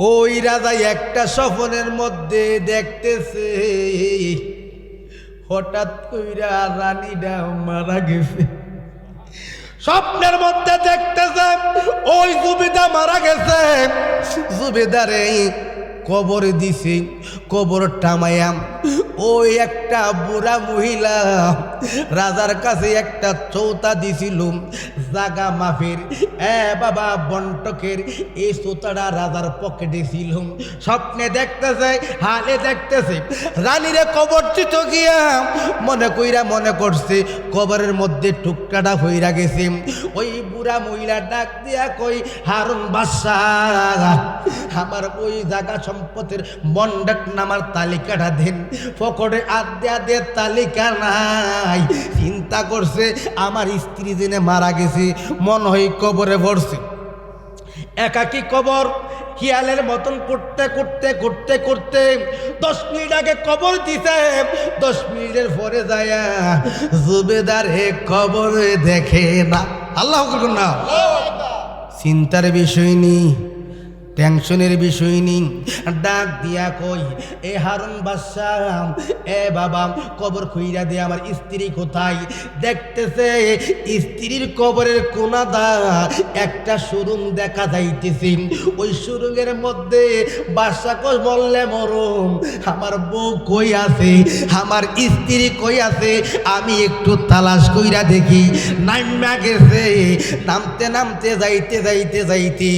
ওই রাজা একটা স্বপ্নের মধ্যে দেখতেছে হঠাৎ কইরা রানীটা মারা গেছে। স্বপ্নের মধ্যে দেখতেছে ওই জুবেদা মারা গেছে। জুবেদারে কবর দিছে, কবর টামায়াম ওই একটা বুড়া মহিলা রাজার কাছে একটা চৌতা দিছিল জাগা মাফের। বাবা বন্টকের এই চৌতাটা রাজার পকেটে ছিল। স্বপ্নে দেখতেছে, হালে দেখতেছে রানীরে কবর চিত গিয়া মনে করছে কবরের মধ্যে টুকটাটা হইরা গেছে। ওই বুড়া মহিলা ডাক দিয়া কই, হারুন বাদশাহ আমার ওই জায়গা সম্পদের বন্ডক নামার তালিকাটা দেন। পকেটে আদে তালিকা নাই। চিন্তা করছে আমার স্ত্রী জেনে মারা গেছে, মন হয় কবরে পড়ছে। একাকি কবর হিয়ালের মতন করতে করতে করতে করতে 10 মিনিট আগে কবর দিছে। 10 মিনিটের পরে যায় জুবেদার কবর দেখে না। আল্লাহ করুন না। চিন্তার বিষয় নেই, টেনশনের বিষয় নেই। ডাক দিয়া কই, এ হারুন বাদশাহ বাবা কবর খুইরা দিয়ে আমার স্ত্রী কোথায়? দেখতেছে স্ত্রীর কবরের কোনাদা একটা সুরুং দেখা যাইতেছে। ওই সুরুঙের মধ্যে বাদশাহ কই বললে মরম আমার বউ কই আছে, আমার স্ত্রী কই আছে, আমি একটু তালাশ কইরা দেখি। নাইমা গেছে। নামতে নামতে যাইতে যাইতে যাইতে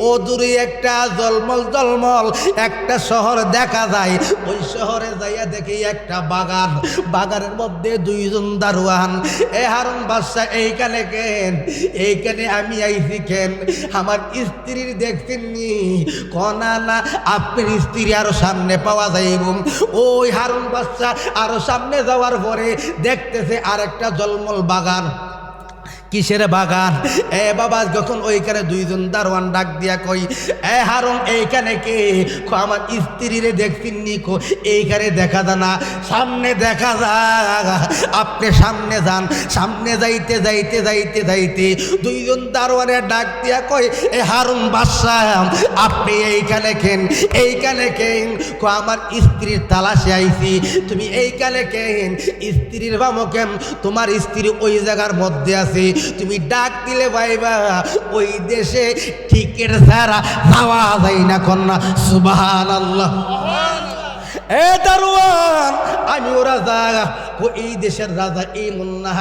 ও দূরে একটা জলমল একটা শহর দেখা যায়। ওই শহরে যাইয়া দেখি একটা বাগান, বাগানের মধ্যে 2 জন দারোয়ান। এ হারুন বাদশাহ এইখানে কেন? এইখানে আমি আইছি কেন? আমার স্ত্রীর দেখছেননি? কনা না আপনার স্ত্রী আরো সামনে পাওয়া যাইব। ওই হারুন বাদশাহ আরো সামনে যাওয়ার পরে দেখতেছে আরেকটা জলমল বাগান। কিসের বাগান? বাবা যখন ওইখানে 2 জন দারোয়ান ডাক দিয়া কই, হারুন এইখানে কে? আমার স্ত্রীরে দেখছিনি কো? এইখানে দেখা যায় না, সামনে দেখা যায়। আপনি সামনে যান। সামনে যাইতে যাইতে যাইতে যাইতে 2 জন দারোয়ানের ডাক দিয়া কই, হারুন বাদশাহ আপনি এইখানে কেন? এইখানে কেন? আমার স্ত্রীর তালাশে আইছি। তুমি এইখানে কেন? স্ত্রীর বামো কেন? তোমার স্ত্রী ওই জায়গার মধ্যে আছে। তুমি ডাক দিলে ভাইবা ওই দেশে টিকিট ছাড়া যাওয়া যায় না। কন্যা সুবহানাল্লাহ। এ দারোয়ান আমি ও রাজা। এই দেশের রাজা এই মুন্না,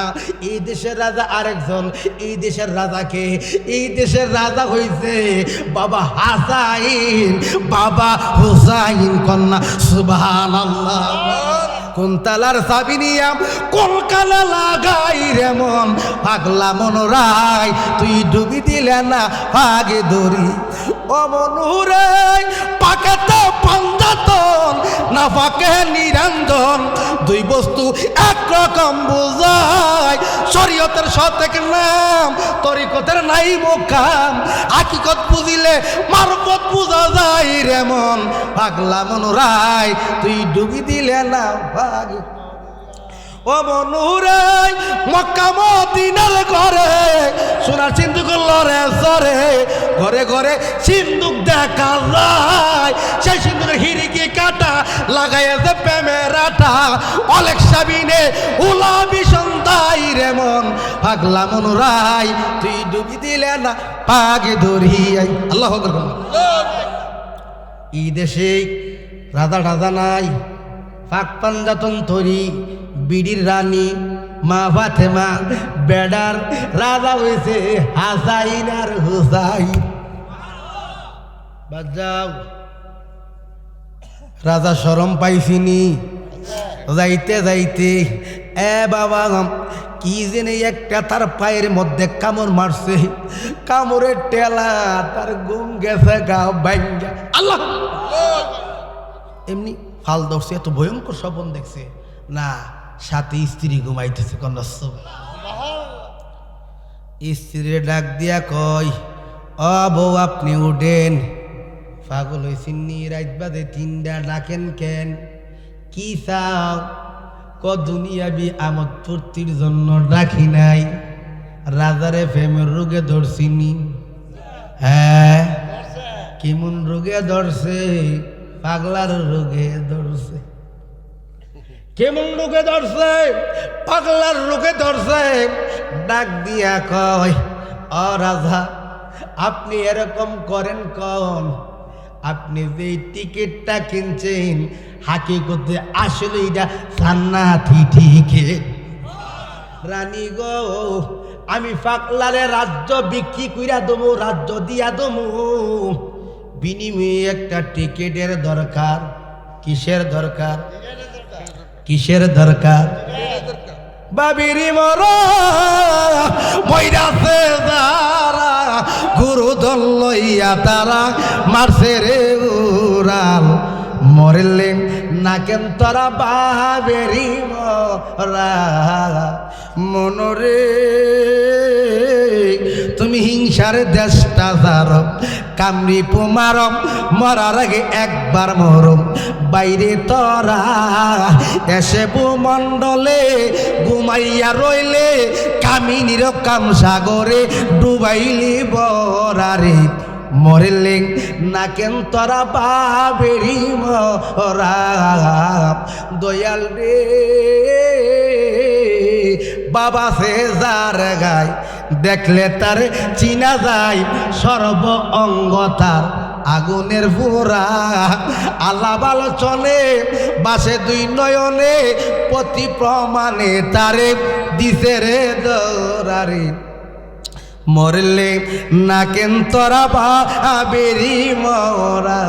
এই দেশের রাজা আরেকজন। এই দেশের রাজাকে, এই দেশের রাজা হইছে বাবা হাসাইন, বাবা হুসাইন। কন্যা সুবহানাল্লাহ। কোন তালার চাবি নিয়া কলকালা লাগাই রে মন, পাগলা মনোরাই তুই ডুবি দিলে না পাগে দড়ি। ও মনুরে পাকেতে পাঞ্জাতন না পাকে নিরঞ্জন, 2 বস্তু একরকম বোঝায়। শরীয়তের সতেক নাম, তরিকতের নাই মোকাম। হাকিকত বুঝিলে মারফত বুঝা যায় রে মন, পাগলা মনোরাই তুই ডুবি দিলে না ভাগে। ও মনুরে মক্কা মদিনার ঘরে সোনার সিন্দুক লরে সরে, ঘরে ঘরে সিন্দুক দেখা যায়। সেই সিন্দুকের হিরিকি কাটা লাগাইছে প্রেমের আটা। অলেক সাবিনে উলাবি সন্তাই রে মন, পাগলা মনুরাই তুই ডুবি দিলে না পাগে ধরিয়াই। আল্লাহ আকবার। এই দেশে রাজা টাজা নাই, পাক পাঞ্জাতন তরি বিড়ির রানী মা ফাতেমা। বেডার রাজা হয়েছে হাসাইন আর হুসাইন। বাজাও রাজা শরম পাইছিনি। যাইতে যাইতে বাবা কি জেনে একটা তার পায়ের মধ্যে কামড় মারছে। কামড়ের টেলা তার ঘুম গেছে গা ভাঙ্গা। আল্লাহ এমনি ফাল ধরছে, এত ভয়ঙ্কর স্বপ্ন দেখছে না। সাথে স্ত্রী ঘুমাইতেছে। কন্যা স্ত্রীর ডাক দিয়া কয়, ও বউ আপনি উঠেন। পাগল হয়েছিনি? রাত বাদে 3টা ডাকেন কেন? কি চাও? দুনিয়াবি আমোদ ফুর্তির জন্য ডাকি নাই, রাজারে প্রেমের রোগে ধরছিনি। হ্যাঁ কেমন রোগে ধরছে? পাগলার রোগে ধরছে। কেমন রোগে ধরছে? পাগলার রোগে ধরছে। ডাক দিয়া কয়, ও রাজা, আপনি এরকম করেন কোন? আপনি যে টিকিটটা কিনছেন হাকিকতে আসলে এটা জান্নাতি টিকিট। রানী গো, আমি পাগলারে রাজ্য বিক্রি কইরা দেবো, রাজ্য দিয়া দেবো, বিনিময়ে একটা টিকিটের দরকার। কিসের দরকার? কিসের দরকার? বাবিরি মরা বৈরাছে যারা, গুরু দল লইয়া তারা মারছে রে উড়াল। মরলেন না কেন তোরা বাবেরি মরা? মনরে তুমি হিংসার দেশটা যার, কামড়ি পুমারম মরার আগে একবার মরম। বাইরে তোরা এসে ভূমণ্ডলে ঘুমাইয়া রইলে, কামিনীর কাম সাগরে ডুবাইলি বরারে। মরলে না কেন তোরা বাবেরি মরা? দয়াল রে বাবা সে যার গায়, দেখলে তার চিনা যায়, সর্ব অঙ্গ তার আগুনের ফোরা। আলাপ আলোচনে বাসে দুই নয়নে, প্রতি প্রমাণে তারে দিছে রে দরারে। মরলে না কেন তোরা বাবেরি মরা?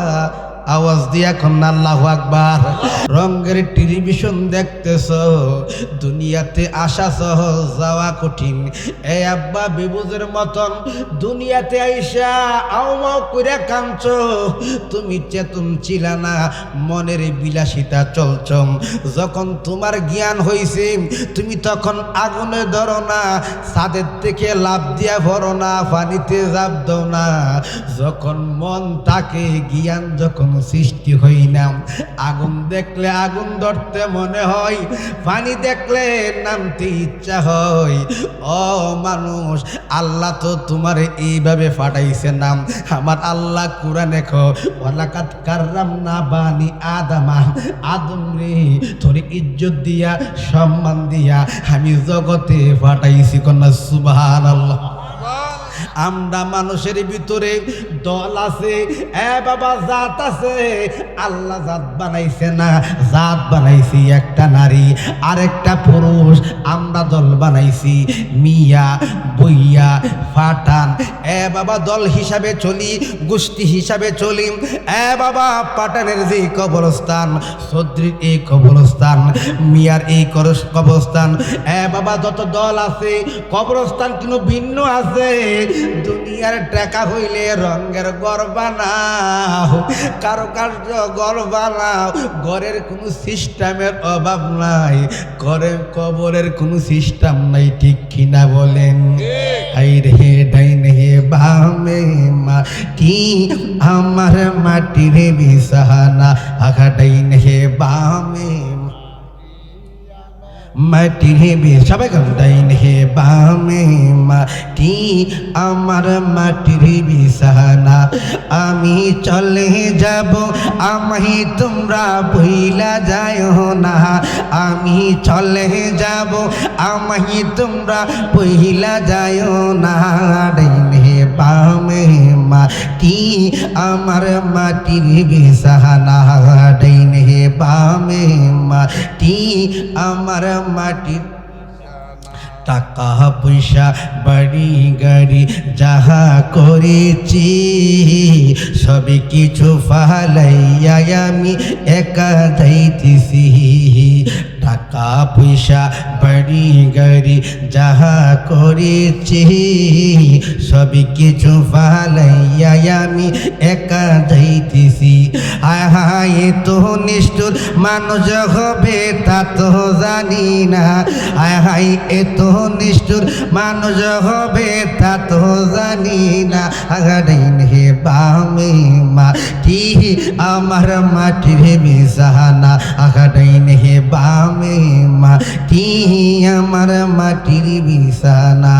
আওয়াজ দিয়া কন্যা আল্লাহু আকবার। রঙের টেলিভিশন দেখতেছ, দুনিয়াতে আসা সহজ যাওয়া কঠিন। এ আব্বা বেবুজের মতন দুনিয়াতে আইসা আউমাও কইরা কাঁদছ। তুমি চেতন ছিলা না, মনের বিলাসিতা চলছম। যখন তোমার জ্ঞান হইছে, তুমি তখন আগুনে ধরো না, ছাদের থেকে লাফ দিয়া ভরো না, পানিতে জাপ দাও না। যখন মন তাকে জ্ঞান যখন সৃষ্টি হই না, আগুন দেখলে আগুন ধরতে মনে হয়, পানি দেখলে নামতে ইচ্ছা হয়। ও মানুষ, আল্লাহ তো তোমার এইভাবে ফাটাইছে নাম। আমার আল্লাহ কোরআনে কয়, ওয়ালাকাদ কাররামনা বানি আদমা, আদম রে তোর ইজ্জত দিয়া সম্মান দিয়া আমি জগতে ফাটাইছি। কন্যা সুবহানাল্লাহ। আমরা মানুষের ভিতরে দল আছে, এ বাবা জাত আছে। আল্লাহ জাত বানাইছে না, জাত বানাইছি একটা নারী আর একটা পুরুষ। আমরা দল বানাইছি মিয়া বইয়া ফাটান। এ বাবা দল হিসাবে চলি, গোষ্ঠী হিসাবে চলি। এ বাবা পাঠানের যে কবরস্থান, চৌধুরীর এই কবরস্থান, মিয়ার এই কবরস্থান, এ বাবা যত দল আছে কবরস্থান কিন্তু ভিন্ন আছে। দুনিয়ার টাকা হইলে রঙের ঘর বানাও, কারুকার্য ঘর বানাও, ঘরের কোনো সিস্টেমের অভাব নাই, ঘরের কবরের কোনো সিস্টেম নাই। ঠিক কিনা বলেন? আই রে ডাইনে বামে মাটি, আমার মাটির বিছানা, আঘা ডাইনে বামে মাটি হে সবাই কম। ডাইনে বামে মাটি, আমার মাটির বিছানা। আমি চলে যাব, আমায় তোমরা ভুইলা যাও না। আমি চলে যাব, আমায় তোমরা ভুইলা যাও না। ডাইনে বামে মাটি, আমার মাটির বিছানা। ডাইনে বামে মাটি, আমার মাটির। টাকা পয়সা বাড়ি গাড়ি যাহা করেছি, সবই কিছু ফালাইয়া আমি একা যাইতেছি। টাকা পয়সা বাড়ি গাড়ি যাহা করেছি, সবই কিছু ফালাইয়া আমি একা যাইতেছি। হায় হায় তো নিষ্ঠুর মানুষ হবে তা তো জানি না। হায় হায় এত নিষ্ঠুর মানুষ হবে তা তো জানি না। ডাইনে বামে মাটি, আমার মাটির বিছানা। ডাইনে বামে মাটি, আমার মাটির বিছানা।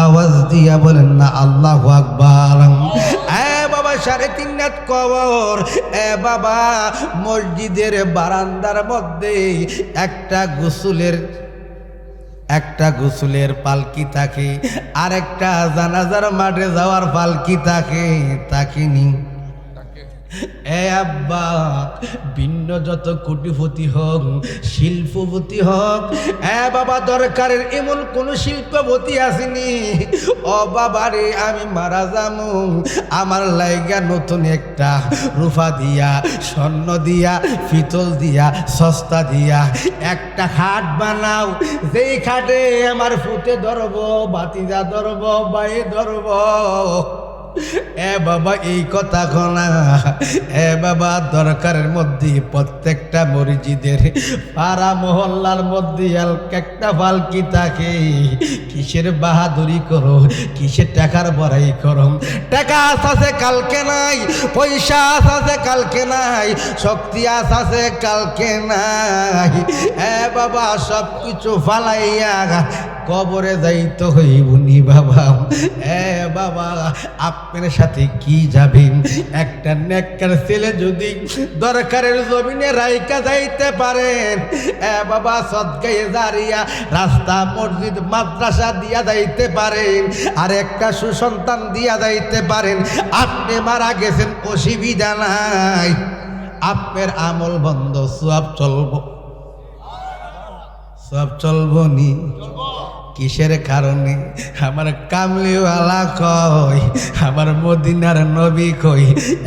আওয়াজ দিয়া বলেন না আল্লাহু আকবার। এ বাবা 3.5 হাত কবর। এ বাবা মসজিদের বারান্দার মধ্যে একটা গোসলের পালকি থাকে, আর একটা জানাজার মাঠে যাওয়ার পালকি থাকে, তাকিনি। এ আব্বা ভিন্ন যত কোটিপতি হোক, শিল্পপতি হোক, এ বাবা দরকারের এমন কোন শিল্পপতি আসেনি ও বাবা রে আমি মারা যামু, আমার লাইগা নতুন একটা রূপা দিয়া, স্বর্ণ দিয়া, পিতল দিয়া, সস্তা দিয়া একটা খাট বানাও, যেই খাটে আমার ফুটে ধরব, বাতিজা ধরব, বাই ধরব। এ বাবা এই কথা খোনা। এ বাবা দরকারের মধ্যে প্রত্যেকটা মসজিদের পাড়া মহল্লার মধ্যে একটা পালকি থাকে। কিসের বাহাদুরি করো, কিসের টাকার বড়াই করো? টাকা আছে কালকে নাই, পয়সা আছে কালকে নাই, শক্তি আছে কালকে নাই। এ বাবা সব কিছু ফালাইয়া কবরে যাইতে হইবনি বাবা। এ বাবা আপনার সাথে কি যাবেন? একটা নেককার ছেলে যদি দরকারের জমিনে রাইকা যাইতে পারেন, এ বাবা সদকায়ে জারিয়া রাস্তা, মসজিদ, মাদ্রাসা দিয়া যাইতে পারেন, আর একটা সুসন্তান দিয়া যাইতে পারেন, আপনি মারা গেছেন অসুবিধা নাই, আপনার আমল বন্ধ, সব চলবো, সব চলবো নি। কিসের কারণে? আমার কামলিওয়ালা কই, আমার মদিনার নবী কই,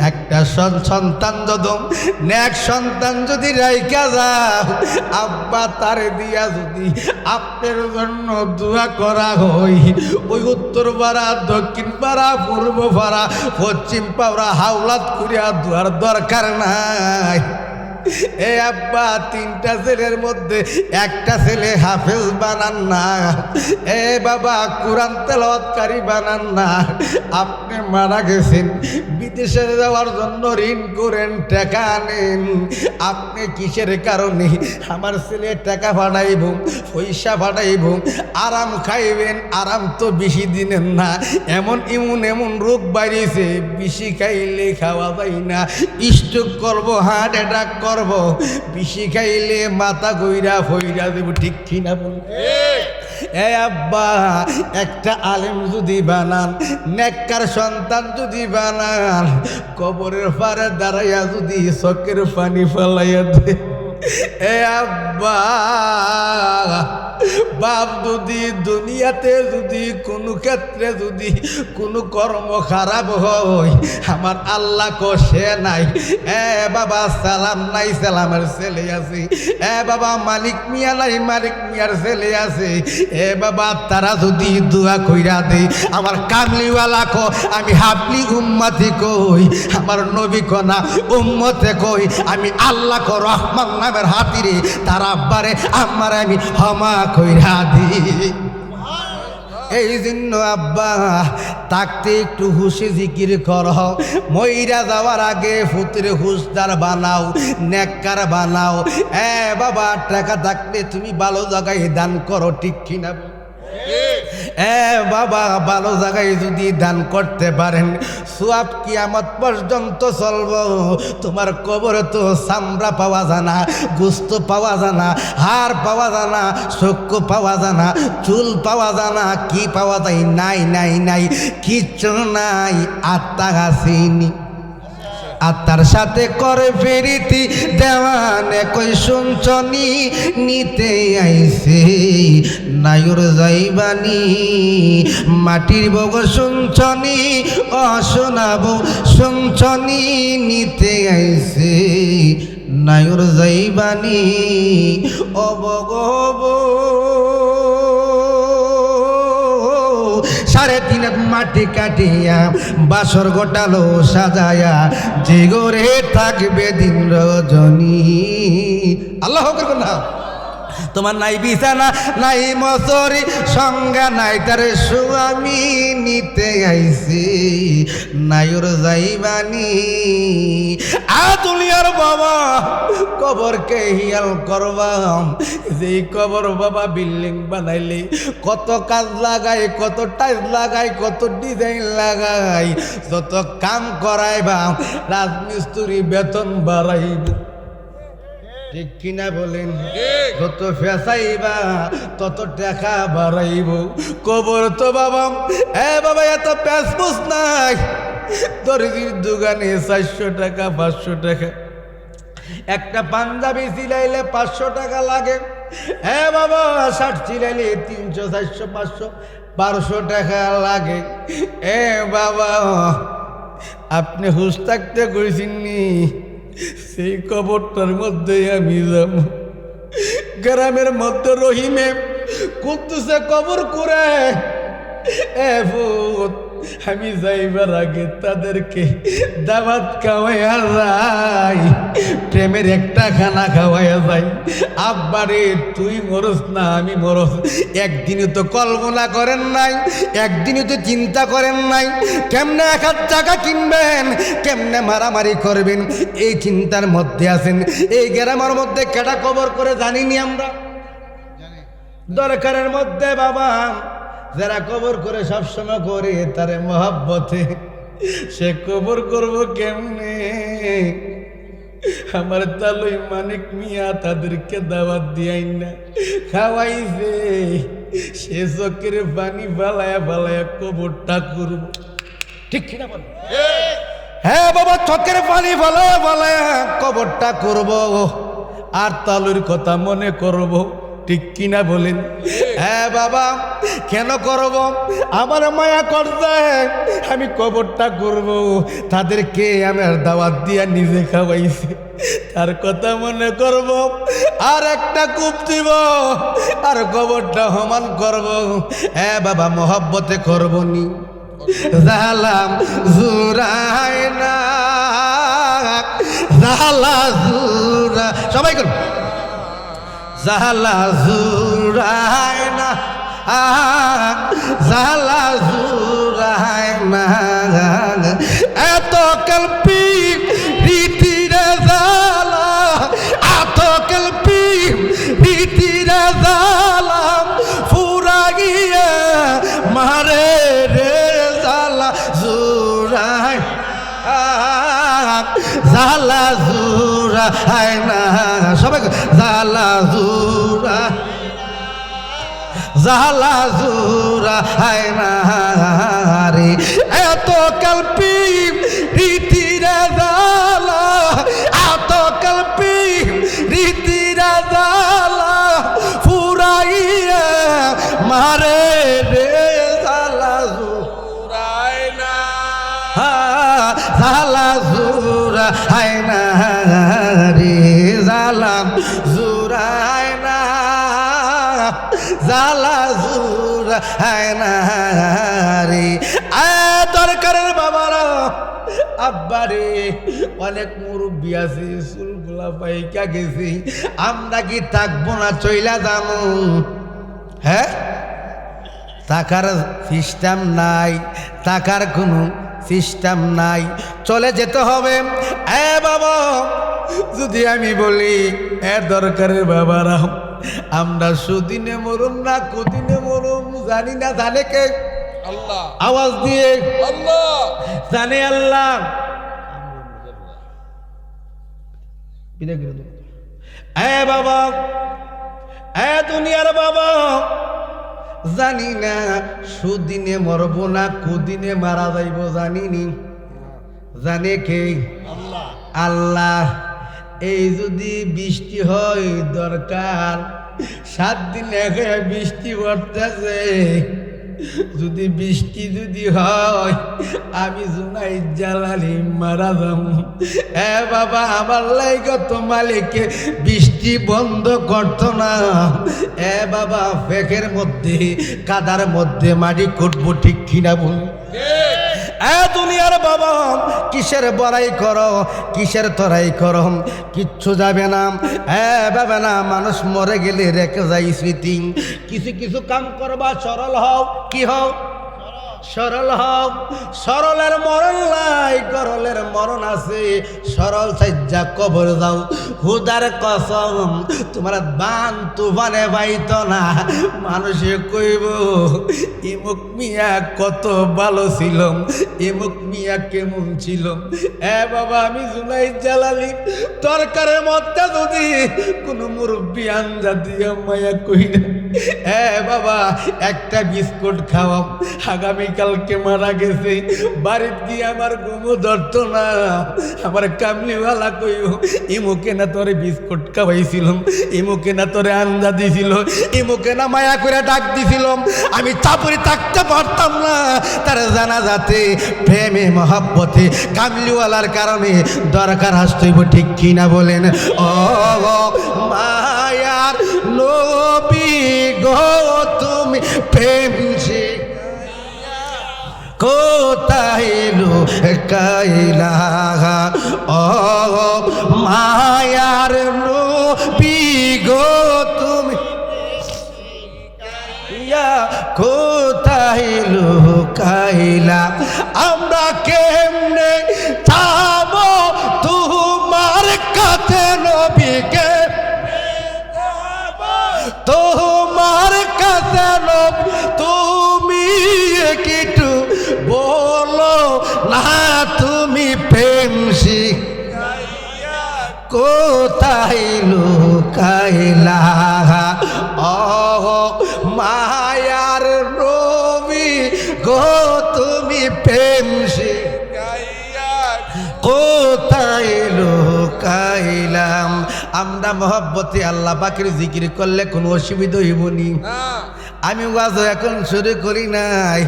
একটা সন্তান যদি, নেক সন্তান যদি রাইকা যাও, আব্বা তারে দিয়া যদি আপনার জন্য দোয়া করা হই, ওই উত্তর পাড়া, দক্ষিণ পাড়া, পূর্ব পাড়া, পশ্চিম পাড়া হাওলাত করিয়া দোয়ার দরকার নাই। এ আব্বা 3টা ছেলের মধ্যে একটা ছেলে হাফেজ বানান না, এ বাবা কোরআন তেলাওয়াতকারী বানান না। আপনি মারা গেছেন, বিদেশে যাওয়ার জন্য ঋণ করেন, টাকা আনেন, আপনি কিসের কারণে? আমার ছেলে টাকা পাঠাইব, পয়সা পাঠাইব, আরাম খাইবেন, আরাম তো বেশি দিনের না, এমন রোগ বাড়িয়েছে, বেশি খাইলে খাওয়া যায় না, স্ট্রোক করবো, হার্ট অ্যাটাক করবো, বেশি খাইলে মাথা গইরা ফইরা দেব, ঠিক কিনা বল? এ আব্বা একটা আলেম যদি বানান, নেককার সন্তান যদি বানান, কবরের পারে দাঁড়াইয়া যদি চোখের পানি ফেলাইয়া দে, এ আব্বা বাপ যদি দুনিয়াতে যদি কোনো ক্ষেত্রে যদি কোনো কর্ম খারাপ হয়, আমার আল্লাহ কষে নাই, এ বাবা সালাম নাই, সালামের ছেলে আছে, এ বাবা মালিক মিয়া নাই, মালিক মিয়ার ছেলে আছে, এ বাবা তারা যদি দোয়া কইরা দে, আমার কামলিওয়ালা কো আমি হাবলি উম্মতি কই, আমার নবী কনা উম্মতে কই, আমি আল্লাহ কো রহমান নামের হাতিরে তারা আব্বারে আমার আমি ক্ষমা কইরা দি। এই জন্য আব্বা তাকতে একটু হুশে জিকির কর, মইরা যাওয়ার আগে ফুতের হুশদার বানাও, নেককার বানাও। এ বাবা টাকা থাকলে তুমি ভালো জায়গায় দান করো, ঠিক কিনা? এ বাবা ভালো জায়গায় যদি দান করতে পারেন, সওয়াব কিয়ামত পর্যন্ত চলব। তোমার কবরে তো চামড়া পাওয়া জানা, গোস্ত পাওয়া জানা, হাড় পাওয়া জানা, চক্ষু পাওয়া জানা, চুল পাওয়া জানা, কি পাওয়া যায়? নাই নাই নাই, কিচ্ছু নাই, আত্মা আসেনি। আত্মার সাথে করে ফেরিতি দেওয়ানে কই শুনছনি, নিতে আইছে নায়ুর যাইবানি, মাটির বগ শুনছনি, অশোনাবো শুনছনি, নিতে আইছে নায়ুর যাইবানি, অবগ 3.5 হাত মাটি কাটিয়া বাসর গোটালো সাজায়া, যে ঘরে থাকবে দিন রজনী। আল্লাহ না তোমার নাই বিছানা নাই মশারি সঙ্গে নাই তার স্বামী নিতে আইছি নাই ওর যাইবানি দুনিয়ার বাবা কবরকে হিয়াল করবাম যেই কবর বাবা বিল্ডিং বানাইলে কত কাজ লাগাই কত টাইলস লাগাই কত ডিজাইন লাগাই যত কাম করাইবা রাজমিস্ত্রি বেতন বাড়াইব ঠিক কিনা বলেন যত ফেসাইবা তত টাকা বাড়াইব কবর তো বাবা বাবা এত প্যাসপুস নাই দর্জির দোকানে 400 টাকা 500 টাকা একটা পাঞ্জাবি সিলাইলে 500 টাকা লাগে বাবা শার্ট সিলাইলে 300 400 500 1200 টাকা লাগে বাবা আপনি হুশ থাকতে কইছেননি সেই কবরটার মধ্যে আমি যাব গ্রামের মধ্যে রহিমে কুদ্দুসে কবর করে আমি যাইবার আগে তাদেরকে দাওয়াত খাওয়াইয়া যাই প্রেমের একটা খানা খাওয়াইয়া যাই আব্বারে তুই মরস না আমি মরস একদিনও তো কল্পনা করেন নাই একদিনও তো চিন্তা করেন নাই কেমনে 1000 টাকা কিনবেন কেমনে মারামারি করবেন এই চিন্তার মধ্যে আছেন এই গ্রামের মধ্যে কেটা কবর করে জানিনি আমরা দরকারের মধ্যে বাবা যারা কবর করে সবসময় করে তারে মহাব্বতে সে কবর করব কেমনে আমার তালুই মানিক মিয়া তাদেরকে দাওয়াত দিয়াই না খাওয়াইছে সে চোখের পানি ফালায়া ফালায়া কবরটা করব ঠিক কিনা বল হ্যাঁ বাবা চোখের পানি ফালায়া ফালায়া কবরটা করব আর তালুর কথা মনে করব ঠিক কিনা বলেন হ্যাঁ বাবা কেন করব আমার মায়া করতে আমি কবরটা করব তাদেরকে আমার দাওয়াত দিয়া নিজে খাওয়াইছি তার কথা মনে করব আর একটা কূপ দিব আর কবরটা সমান করব হ্যাঁ বাবা মহব্বতে করব নি জালাম জুরাই না জালা জুরা সবাই করব জালা জুরাই না জালা জুরাই না এত কল্পি রীতিরে জালা এত কল্পি রীতিরে জালা ফুরা গিয়া মারে রে জালা জুরাই জালা জুরা হাই না সবাই জালা জুরা জালা জুরা হাই না রে এত কল্পি রীতিরে জালা এত কল্পি রীতিরে জালা ফুরাইয়া মারে রে জালা জুরাই না জালা জুরা হাই না রে জালাম জুরাই না জালা জুরা হাই না রে দরকারের বাবারা আব্বারে অনেক মুরব্বী আছে চুলগুলা পাইকা গেছি আমরা কি থাকবো না চইলা যাবো হ্যাঁ টাকার সিস্টেম নাই টাকার কোনো সিস্টেম নাই চলে যেতে হবে বাবা যদি আমি বলি দরকারের বাবারা আমরা সুদিনে মরুম না কুদিনে মরুম জানি না জানে কে আল্লাহ আওয়াজ দিয়ে আল্লাহ জানে আল্লাহ বাবা দুনিয়ার বাবা জানি না সুদিনে মরবো না কুদিনে মারা যাইব জানিনি জানে কে আল্লাহ আল্লাহ এই যদি বৃষ্টি হয় দরকার 7 দিন আগে বৃষ্টি পড়তেছে যদি বৃষ্টি যদি হয় আমি জুনাই জালালি মারা যাম বাবা আমার লাইগো তো মালিকে বৃষ্টি বন্ধ করতো না বাবা ফেকের মধ্যে কাদার মধ্যে মাটি কুটবো ঠিক কিনা বল দুনিয়ার বাবা কিসের বড়াই করো, কিসের তরাই করো, কিচ্ছু যাবে না। বাবা না, মানুষ মরে গেলে রেখে যায় স্মৃতি। কিছু কিছু কাম করবা, সরল হও। কি হও? সরল হও। সরলের মরণ নাই, গরলের মরণ আছে। সরল সাজ্জা কবর যাও। হুদার কসম, তোমার বান তুফানে বাইত না। মানুষে কইব ইমুক মিয়া কত ভালো ছিল, ইমুক মিয়া কেমন ছিল। বাবা, আমি জুনাইদ জালালি তরকারের মধ্যে যদি কোনো মুরব্বী আঞ্জা দিয়ে মায়া কই না, বাবা একটা বিস্কুট খাওয়াম, আগামীকালকে মারা গেছে, বাড়িতে গিয়ে আমার ঘুমো ধরত না। আমার কামলিওয়ালা কইও ইমুকে না তোরে বিস্কুট খাওয়াইছিল, ইমুকে না তোরে আঞ্জা দিছিল, ইমুকে না মায়া করে ডাক দিছিল। আমি চাপুরি থাকতে পারতাম না। তার জানা যাতে প্রেমে মহাব্বতে কামলিওয়ালার কারণে দরকার আসতেইব, ঠিক কিনা বলেন? ও মায়ার নবী গো, তুমি প্রেম কোথায় লুকাইলা? ও মায়ার নবী গো, তুমি কোথায় লুকাইলা? আমরা কেমনে যাব তোমার কাছে নবীকে, তোমার কাছে নবী তুমি একটু বলো না, তুমি প্রেম শিখাইয়া কোথায় লুকাইলা? ও মায়ার নবী গো, তুমি প্রেম শিখাইয়া কোথায় লুকাইলাম? আমরা মহব্বতে আল্লাহ পাকের জিকির করলে কোনো অসুবিধা হইব নি? আমি ওয়াজ এখন শুরু করি নাই,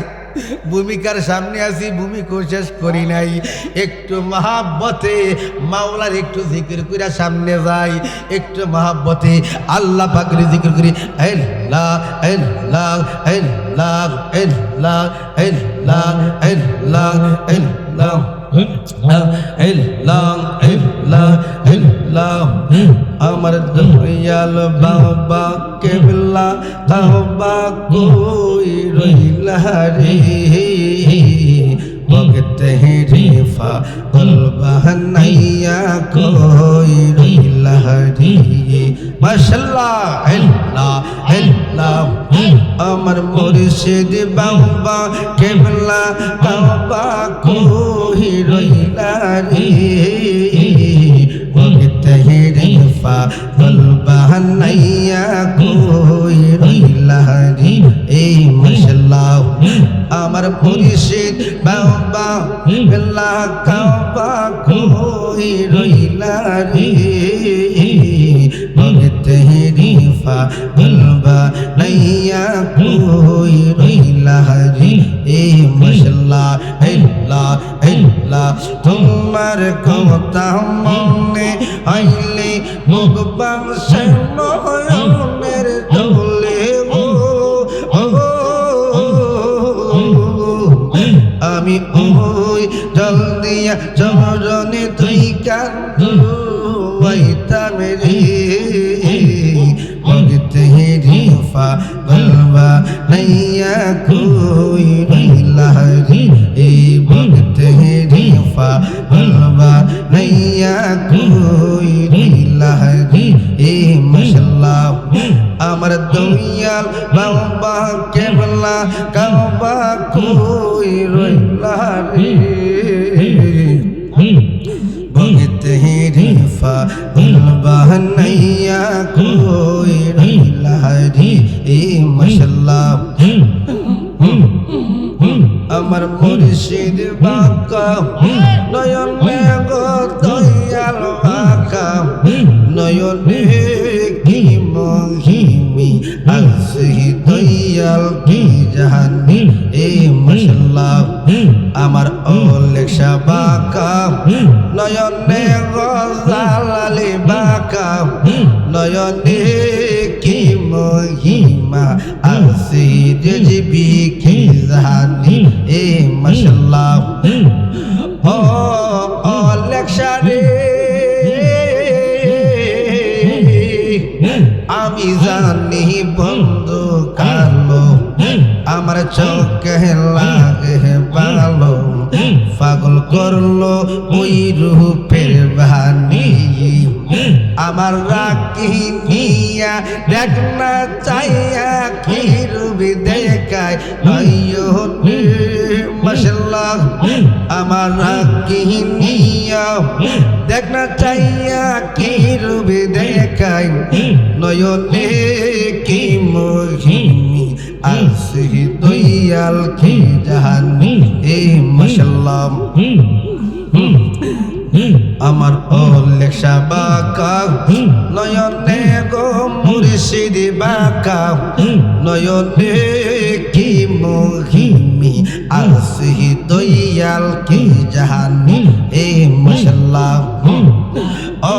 ভূমিকার সামনে আছি, ভূমিকা শেষ করি নাই। একটু মহাব্বতে মাওলার একটু জিকির করে সামনে যাই, একটু মহাব্বতে আল্লাহ পাকের জিকির করি। আল্লাহ আল্লাহ আল্লাহ আল্লাহ আল্লাহ আল্লাহ আল্লাহ আমার দয়াল বাবা কেবলা তাওবা কই রইলা রে, ভগত হেরিফা কলবা নাইয়া কই রইলা রে। মাশাআল্লাহ, আল্লাহ আল্লাহ। আমার মুর্শিদ বাবা কেবলা তাওবা কই রইলা রে, ভগত হেরিফা কলবা নাইয়া কই রইলা রে। এই মাশাআল্লাহ, আমার মুর্শিদ বাবা কেবলা তাওবা কই রইলা রে, ভগত হেরিফা কলবা নাইয়া কই রইলা রে। এই মাশাআল্লাহ, আল্লাহ আল্লাহ। তোমার কথা মনে আইলে মুখবাম সে নয়নের দোলে গো, আমি ওই জল দিয়া চরণে তুই কান্দাইতাম রে, ভগত হেরিফা কলবা নাইয়া কই রইলা রে। এই ভগত হেরিফা কলবা নাইয়া কই রইলা রে। এই মাশাআল্লাহ, আমার দয়াল বাবা কেবলা কাবা কই রইলা রে, ভগত হেরিফা কলবা নাইয়া কই রইলা রে। এই মাশাআল্লাহ, আমার মুর্শিদ বাঁকা নয়নে গো দয়াল বাঁকা নয়নে কি মহিমি আছে দয়াল কি জাহানি। এই মাশাআল্লাহ, আমার ওলেশা বাঁকা নয়নে গো জালালি বাঁকা নয়নে কি মহিমি মা আসির জিবি কি জানি এ মাশাআল্লাহ ও লেকচারে আমি জানি বন্ধু কালো আমার চোখে লাগে ভালো পাগল করলো ওই রূপের বাণী আমার রাখি নিয়া দেখ না চাইয়া কি রূপে দেখায় নয়নে মাশাআল্লাহ আমার রাখি নিয়া দেখ না চাইয়া কি রূপে দেখায় নয়নে কি মহিমি আসি দয়াল কি জাহানি এ মাশাআল্লাহ আমার লেখা বাঁকা নয়নে গো মুর্শিদ বাঁকা নয়নে কি মহিমি আসি দয়াল কি জাহানি এ মাশাআল্লাহ ও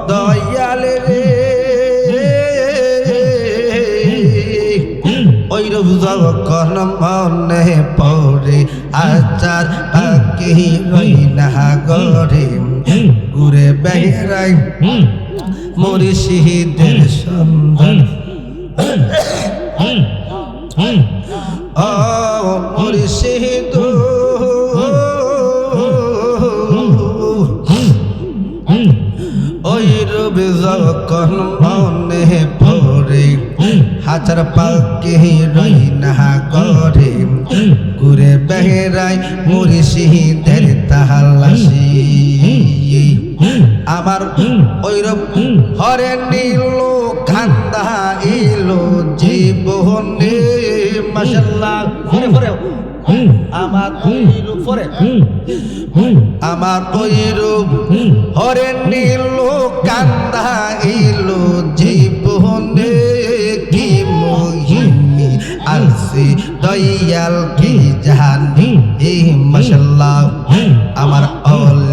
দয়াল রে ওই রূপ যখন মনে পড়ে আচার বাকি রই না গড়ে ঘুরে বেড়াই মুর্শিদের সন্ধান ও মুর্শিদ ওই রূপ যখন মনে পড়ে হাজার পাকে রই না গড়ে ঘুরে বেড়াই মুর্শিদের তালাশি আমার ওইরূপ হরে নীল কান্দা এলো জীবনে মাশাআল্লাহ পরে পরে আমার ওইরূপ পরে আমার ওইরূপ হরে নীল কান্দা এলো জীবনে কি মহিমি আসি দয়াল কি জাহানি এ মাশাআল্লাহ আমার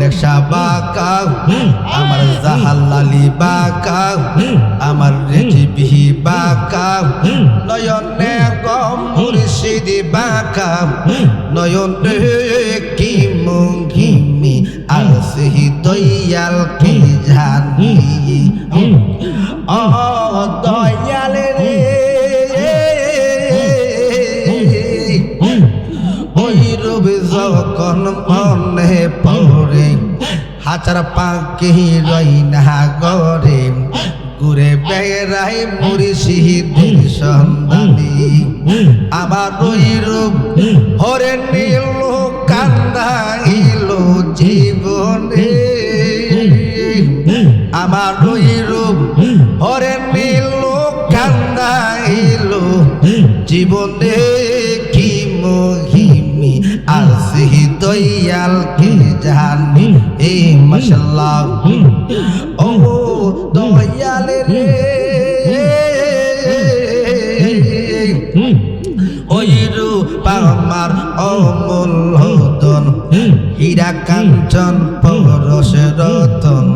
লেখা বাঁকা আমার জাহালালি বাঁকা আমার রেজিবি বাঁকা নয়নে গো মুর্শিদ বাঁকা নয়নে কি মহিমি আসি দয়াল কি জাহানি ও দয়াল রে ওই রূপ যখন মনে পড়ে হাজার পাকে রই না গড়ে ঘুরে বেড়াই মুর্শিদের সন্ধানে আমার ওই রূপ হরে নীল কান্দা এলো জীবনে আমার ওই রূপ হরে নীল কান্দা এলো জীবনে কি মহিমি আসি দয়াল কি জানি এ মাশাআল্লাহ ও দয়াল রে ওই রূপ আমার অমূল্য ধন হীরা কাঞ্চন পরশ রতন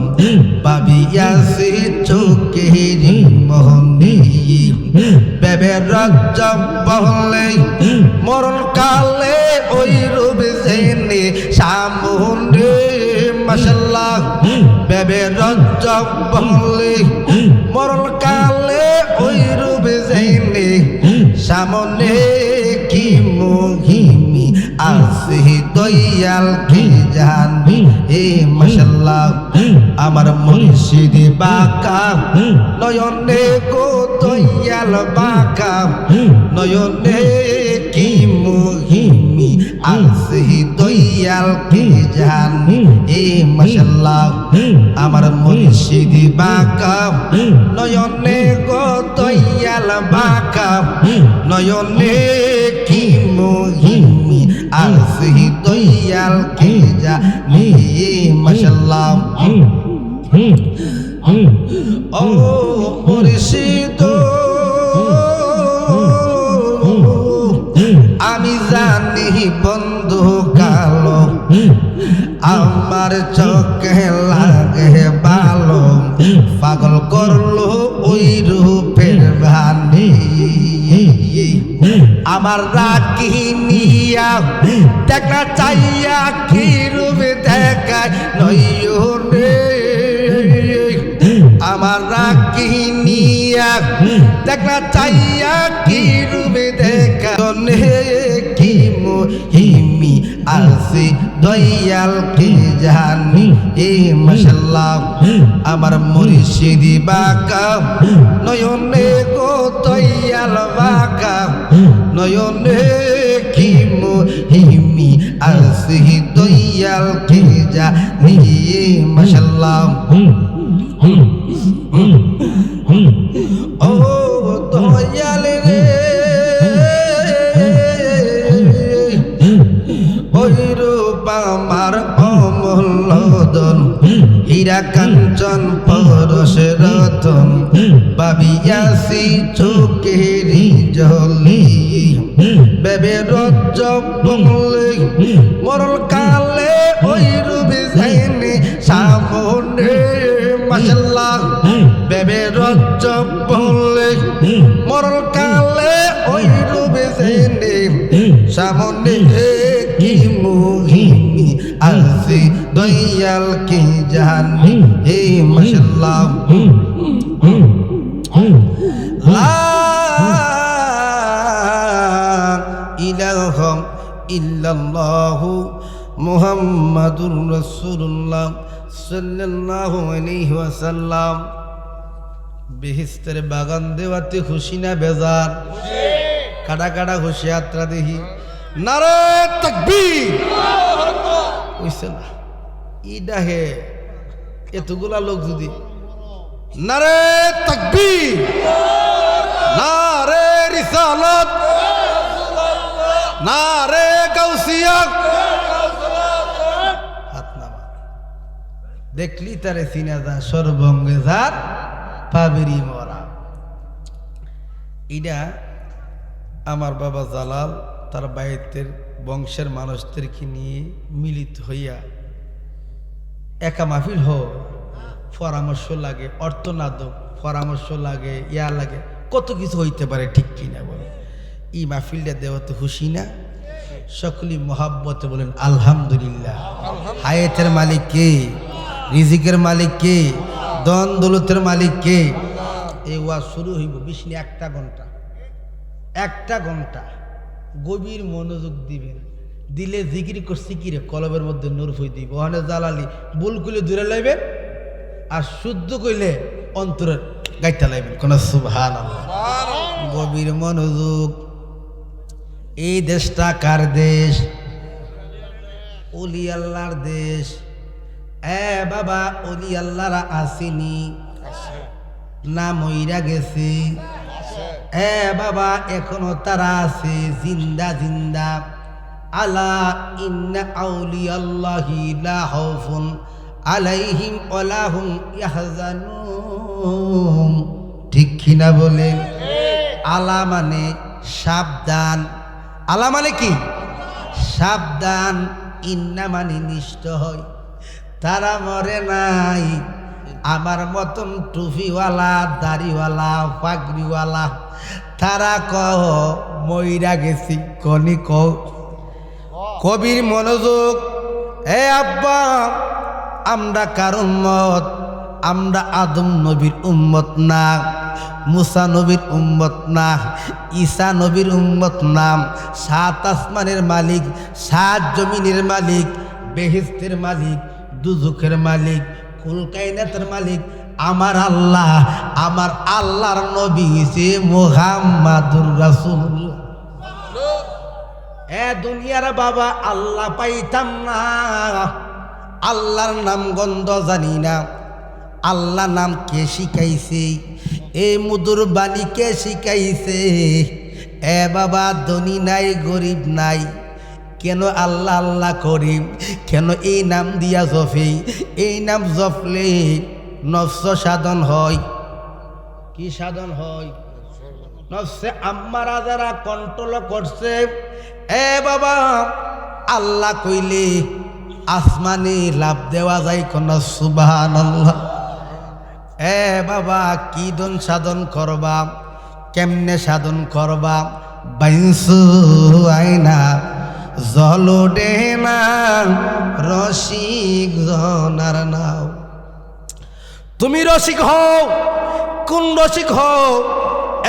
পাবিয়াছি চোখের মোহনী বেবে রজব বলে মরণ কালে ওই রূপ জেনে সামনে মাশাআল্লাহ বেবে রজব বলে মরণ কালে ওই রূপ জেনে সামনে কি মহিমি আসি দয়াল কি জানি এ মাশাআল্লাহ আমার মুর্শিদ বাঁকা নয়নে গো দয়াল বাঁকা নয়নে কি মহিমি আসি দয়াল কি জানি এ মাশাআল্লাহ আমার মুর্শিদ বাঁকা নয়নে গো দয়াল বাঁকা নয়নে কি মহিমি আসি দয়াল কি জানি মাশাআল্লাহ ও মুর্শিদ আমি জানি বন্ধু কালো আমার চোখে লাগে ভালো পাগল করলো ওই রূপের বাণী আমার রাখিনিয়া দেখা চাইয়া কি রূপে দেখায় নয়নে আমার রাখিনিয়া দেখা চাইয়া কি রূপে দেখায় কি মহিমি আসি দয়াল কি জানি এ মাশাআল্লাহ আমার মুর্শিদি বাঁকা নয়নে গো দয়াল বাঁকা নয়নে কি মহিমি আসি দয়াল কি জানি এ মাশাআল্লাহ ও দয়াল রে আমার অমূল্যধন হীরা কাঞ্চন পরশ রতন পাবিয়াছি চোখেরি জলি বেবে রজ্জ বলে মরল কালে ওই রূপে যাইনি সামনে মাশাআল্লাহ বেবে রজ্জ বলে মরল কালে ওই রূপে যাইনি সামনে কি মুহিমি আসি দয়াল কি জানি হে মাশাআল্লাহ লা ইলাহা ইল্লাল্লাহু মুহাম্মাদুর রাসূলুল্লাহ সাল্লাল্লাহু আলাইহি ওয়াসাল্লাম বেহেশতের বাগান দেওয়াতে খুশি না বেজার কাটা কাটা খুশি যাত্রা দেখি নারে তাকবীর হইছে না ইডা হে এতগুলা লোক যদি নারে তাকবীর নারে রিসালাত নারে গাউসিয়া হাত নামা দেখলি তারে চিনা যা সর্বঙ্গে যার পাবেরি মরা ইডা আমার বাবা জালাল তার বাইতের বংশের মানুষদেরকে নিয়ে মিলিত হইয়া একা মাহফিল পরামর্শ লাগে অর্থনাদক পরামর্শ লাগে ইয়া লাগে কত কিছু হইতে পারে ঠিক কিনা বলে এই মাহফিলটা দেওয়াতে খুশি না সকলেই মহাব্বতে বলেন আলহামদুলিল্লাহ হায়াতের মালিক কে রিজিকের মালিক কে দন দৌলতের মালিক কে এই ওয়াজ শুরু হইব বিশ না একটা ঘন্টা গভীর মনোযোগ দিবেন দিলে জিকির করছি কিরে কলবের মধ্যে নূর হই দিব ওখানে জালালি বুল কইলে দূরে লাইবে আর শুদ্ধ কইলে অন্তরে গাইতে লাইবেন কোন সুবহানাল্লাহ গভীর মনোযোগ এই দেশটা কার দেশ ওলি আল্লাহর দেশ বাবা ওলি আল্লাহরা আসেনি না মইরা গেছে বাবা এখনো তারা আছে জিন্দা জিন্দা আলা ইন্না আউলিয়াল্লাহি লা খাউফুন আলাইহিম ওয়ালা হুম ইয়াহজানুন ঠিক কিনা বলে আলা মানে সাবধান আলা মানে কি সাবধান ইন্না মানে নিশ্চয় তারা মরে নাই আমার মতন টুপিওয়ালা দাড়িওয়ালা পাগড়িওয়ালা তারা কহ মইরা গেছি কনি কহ কবির মনোযোগ আব্বা আমরা কার উম্মত আমরা আদম নবীর উম্মত না মুসা নবীর উম্মত না ঈসা নবীর উম্মত না সাত আসমানের মালিক সাত জমিনের মালিক বেহেশতের মালিক দুজখের মালিক কুল কায়নাতের মালিক আমার আল্লাহ আমার আল্লাহর নবী সে মুহাম্মাদুর রাসূলুল্লাহ দুনিয়ার বাবা আল্লাহ পাইতাম না আল্লাহর নাম গন্ধ জানি না আল্লাহ নাম কে শিখাইছে মধুর বাণী কে শিখাইছে বাবা ধনী নাই গরিব নাই কেন আল্লাহ আল্লাহ করিম কেন এই নাম দিয়া জফে এই নাম জপলে নফস সাধন হয় কি সাধন হয় নফসে আম্মারা যারা কন্ট্রোল করছে বাবা আল্লাহ কইলে আসমানে লাভ দেওয়া যায় কোন সুবহানাল্লাহ বাবা কি দন সাধন করবা কেমনে সাধন করবা বাইসু আয়না জলডে না রসিক জনার নাও। তুমি রসিক হও, কোন রসিক হও?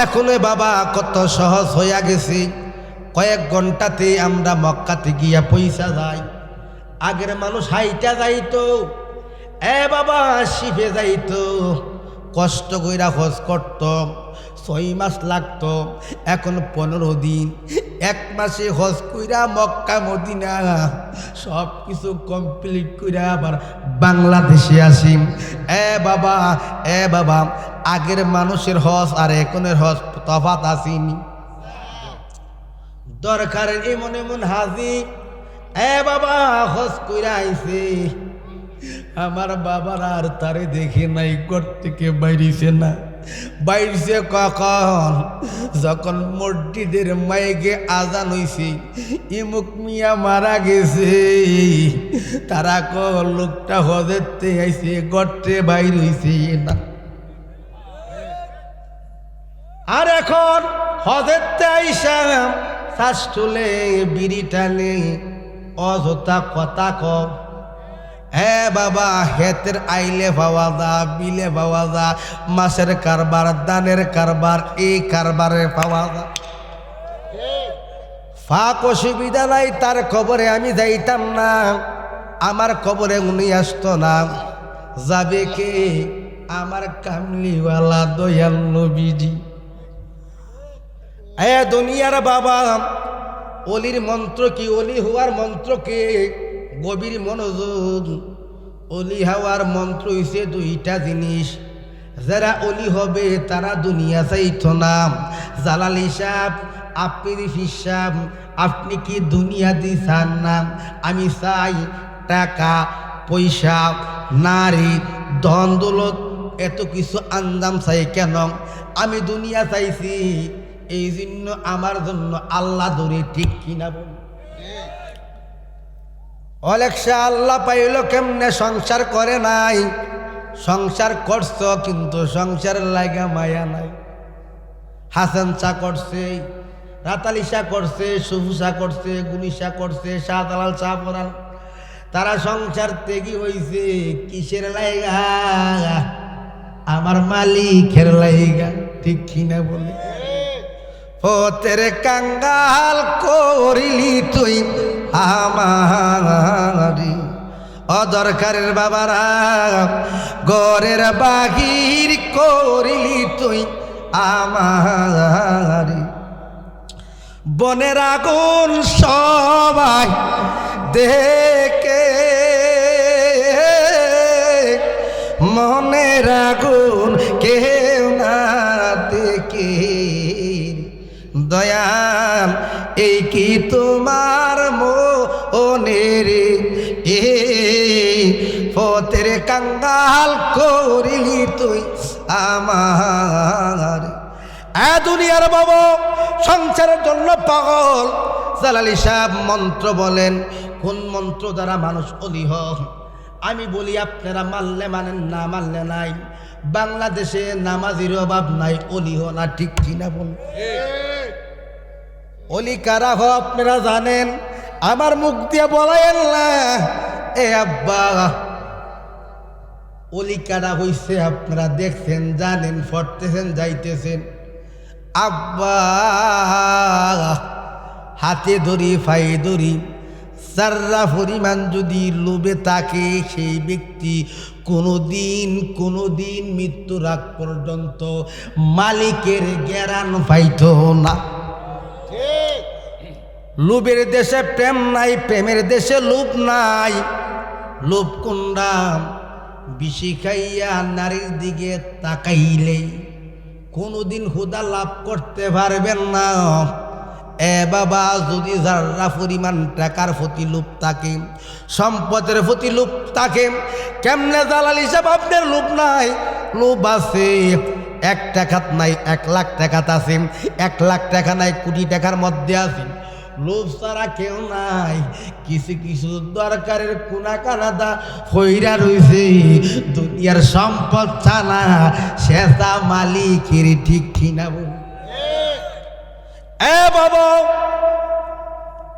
এখন বাবা কত সহজ হইয়া গেছে, কয়েক ঘন্টাতে আমরা মক্কাতে গিয়া পয়সা যাই। আগের মানুষ হাইটা যাইতো, বাবা শিফে যাইতো, কষ্ট কইরা হজ করত, 6 মাস লাগতো। এখন 15 দিন, 1 মাসে হজ কইরা মক্কা মদিনা সব কিছু কমপ্লিট কইরা আবার বাংলাদেশে আসি। বাবা আগের মানুষের হজ আর এখনের হজ তফাৎ আসেনি? দরকার এমন এমন হাজি বাবা হজ কইরা আইছে, আমার বাবার আর তারে দেখে নাই, ঘর থেকে বাইরেছে না। বাইরেছে কখন? যখন মসজিদের মাইকে আজান হইছে, ইমুক মিয়া মারা গেছে। তারা লোকটা হজেরতে আইছে, গর্তে বাইর হইছে না। আর এখন হজেরতে আইসা শ্বাস তুলে বিড়ি টানে, অযথা কথা কম। বাবা হেতের আইলে পাওয়া যা, বিলে পাওয়া যা, মাছের কারবার, দানের কারবার, এই কারবারে পাওয়া যা। ফাঁক অসুবিধা নাই, তার খবরে আমি যাইতাম না, আমার খবরে উনি আসতো না। যাবে কে? আমার কামলিওয়ালা দয়াল নবীজি। দুনিয়ার বাবা অলির মন্ত্র কি? অলি হওয়ার মন্ত্র কে? গভীর মনোযোগ। অলি হওয়ার মন্ত্র হইছে 2টা জিনিস। যারা অলি হবে তারা দুনিয়া চাইতো না। জালালি সাহেব, আপনি ফিসাব, আপনি কি দুনিয়া দিছান না? আমি চাই টাকা পয়সা, নারী, ধন দৌলত, এত কিছু আঞ্জাম চাই কেন? আমি দুনিয়া চাইছি এই জন্য, আমার জন্য আল্লাহ ধরে, ঠিক কিনা বল? অলেকসা আল্লাহ পাইল কেমনে? সংসার করে নাই। সংসার করছ কিন্তু সংসার লাগা মায়া নাই। হাসান চা করছে, রাতালি চা করছে, সুফু চা করছে, গুনিশা করছে, শাহদালাল চা পড়ান। তারা সংসার ত্যাগী হইছে কিসের লাইগা? আমার মালিকের লাইগা, ঠিক কিনা বলে? পথের কাঙ্গাল করিলি তুই আমারি, অদরকারের বাবারা গরের বাহির করিলি তুই আমারি। বনের আগুন সবাই দেখে, মনের আগুন কেউ না দেখে। দয়াল এই কি তোমার মনের? পথের কাঙ্গাল করিলি তুই আমার। দুনিয়ার বাবা সংসারের জন্য পাগল। জালালি সাহেব মন্ত্র বলেন, কোন মন্ত্র দ্বারা মানুষ অলি হয়? আমি বলি আপনারা মানলে মানেন, না মানলে নাই। বাংলাদেশে নামাজির অভাব নাই, অলি হ না, ঠিক কিনা বল? অলি কারা হ আপনারা জানেন, আমার মুখ দিয়ে বলাইন না। আব্বা অলি কারা হইছে আপনারা দেখছেন, জানেন, পড়তেছেন, যাইতেছেন। আব্বা হাতে ধরি, পায়ে ধরি, সাররা পরিমাণ যদি লোভে থাকে, সেই ব্যক্তি কোনোদিন মৃত্যুর আগ পর্যন্ত মালিকের জ্ঞান পাইত না। লোভের দেশে প্রেম নাই, প্রেমের দেশে লোভ নাই। লোভ কোনটা? বিশি খাইয়া নারীর দিকে তাকাইলে কোনোদিন হুদা লাভ করতে পারবেন না। বাবা যদি যারা পরিমাণ টাকার প্রতি লোভ থাকে, সম্পদের প্রতি লোভ থাকে, কেমনে জালাল হিসাব আপনার লোভ নাই? লোভ আছে, 1 টাকা নাই 1 লাখ টাকা আছে, 1 লাখ টাকা নাই কোটি টাকার মধ্যে আছে। লোভ ছাড়া কেউ নাই। কিছু কিছু দরকারের কোনা কানাদা হইরা রইছে, দুনিয়ার সম্পদ ছানা সেটা মালিকের, ঠিক কিনা বল? এ বাবা,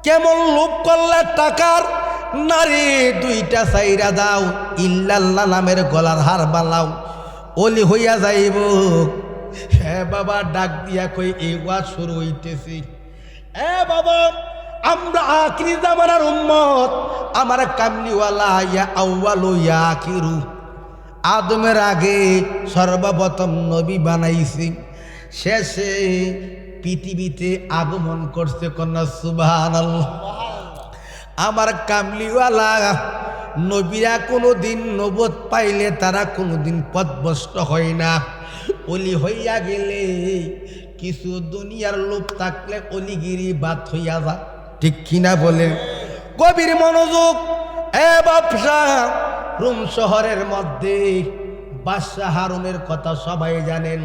কেমন লোভ করলে টাকার, নারী দুইটা চাইরা দাও, ইল্লাল্লাহ নামের গলার হার বানাও, ওলি হইয়া যাইব। হ্যাঁ বাবা, ডাক দিয়া কই এই ওয়াজ শুরু হইতেছি। এ বাবা, আমরা আখিরি জামানার উম্মত, আমার কামলিওয়ালা ইয়া আউয়ালু ইয়া আখিরু, আদমের আগে সর্বপ্রথম নবী বানাইছি, শেষে পৃথিবীতে আগমন করছে কন্যা সুবহানাল্লাহ। আমার কামলিওয়ালা নবীরা কোনোদিন নবুয়ত পাইলে তারা কোনোদিন পথভ্রষ্ট হয় না। অলি হইয়া গেলে কিছু দুনিয়ার লোভ থাকলে অলিগিরি বাদ হইয়া যা, ঠিক কিনা বলে? গভীর মনোযোগ। এ ব্যবসা, রোম শহরের মধ্যে বাদশাহ হারুনের কথা সবাই জানেন।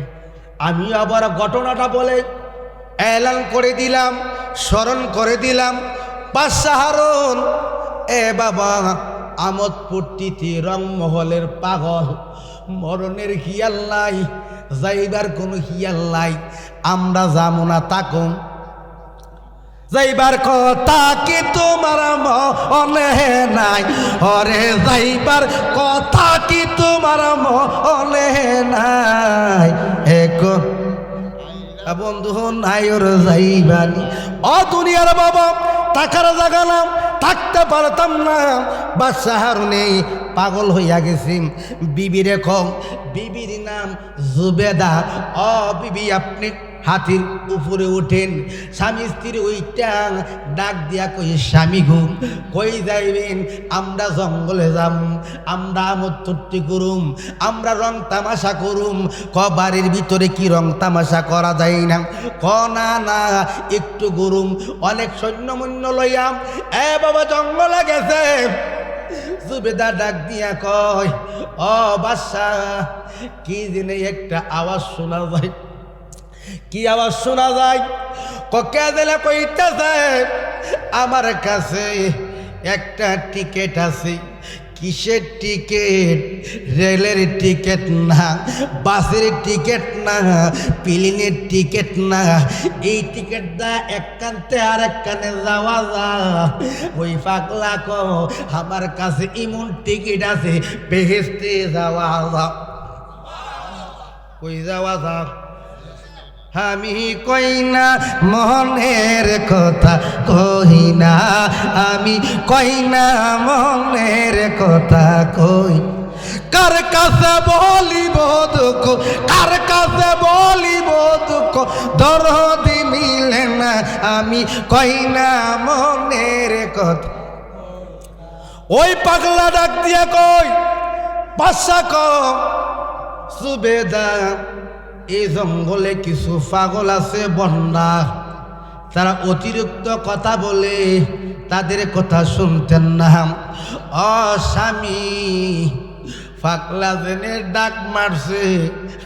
আমি আবার ঘটনাটা বলে এলান করে দিলাম, স্মরণ করে দিলাম। বাদশাহ হারুন, এ বাবা, আমোদ ফুর্তিতে রংমহলের পাগল, মরণের হিয়াল নাই, যাইবার কোনো হিয়াল নাই। আমরা যাবো না তাকুম, যাইবার কথা কি তোমার মনে নাই? ওরে যাইবার কথা কি তোমার মনে নাই? এক বন্ধু নাই ওর যাইবানি। ও দুনিয়ার বাবা, টাকার জাগালাম, থাকতে পারতাম না। বাদশাহ হারুনে পাগল হইয়া গেছি। বিবির কম, বিবির নাম জুবেদা। ও বিবি, আপনি হাতির উপরে উঠেন। স্বামী স্ত্রী ওইটা ডাক দিয়া কই, স্বামী ঘুম কই যাইবেন? আমরা জঙ্গলে যাম, আমরা আমোদ ফুর্তি করুম, আমরা রং তামাশা করুম। ক বাড়ির ভিতরে কি রং তামাশা করা যায় না? ক না না, একটু গরুম, অনেক সৈন্য মৈন্য লইয়াম। এ বাবা, জঙ্গলে গেছে। জুবেদা ডাক দিয়া কয়, ও বাদশাহ, কি দিনে একটা আওয়াজ শোনা যায়। কি আওয়াজ শোনা যায়? কে দিলে কইতেছে, আমার কাছে একটা টিকিট আছে। কিসের টিকিট? রেলের টিকিট না, বাসের টিকিট না, প্লেনের টিকিট না। এই টিকিট দা এক কানতে আর এক কানে যাওয়া যা। ওই পাগলা কো, আমার কাছে এমন টিকিট আছে, বেহেশতে যাওয়া যা। কই যাওয়া যা? আমি কই না মনের কথা, কই না আমি, কই না মনের কথা কই। কার কাছে বলিব দুঃখ, কার কাছে বলিব দুঃখ, দরদি মিলে না। আমি কই না মনের কথা। ওই পাগলা ডাক দিয়া কই, বাদশা কো, সুবেদা, এই জঙ্গলে কিছু পাগল আছে বন্যা, তারা অতিরিক্ত কথা বলে, তাদের কথা শুনতেন না। ও স্বামী, পাগলা জেনে ডাক মারছে,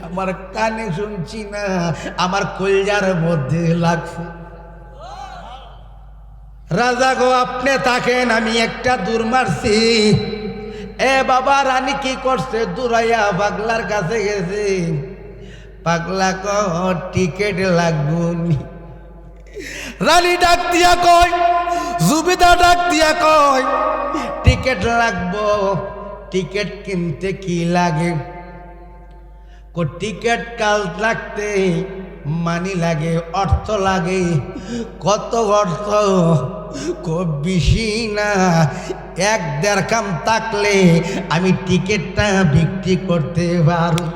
আমার কানে শুনছি না, আমার কলজার মধ্যে লাগছে। রাজা গো, আপনি থাকেন, আমি একটা দূর মারছি। এ বাবা, রানী কি করছে? দূরাইয়া পাগলার কাছে গেছে। পাগলা ক, টিকিট লাগবনি। রানী ডাক দিয়া কয়, জুবেদা ডাক দিয়া কয়, টিকিট লাগবো। টিকিট কিনতে কি লাগে? টিকিট কাল লাগতে মানি লাগে, অর্থ লাগে। কত অর্থ? খুব বেশি না, 1-1.5 কাম থাকলে আমি টিকিটটা বিক্রি করতে পারো।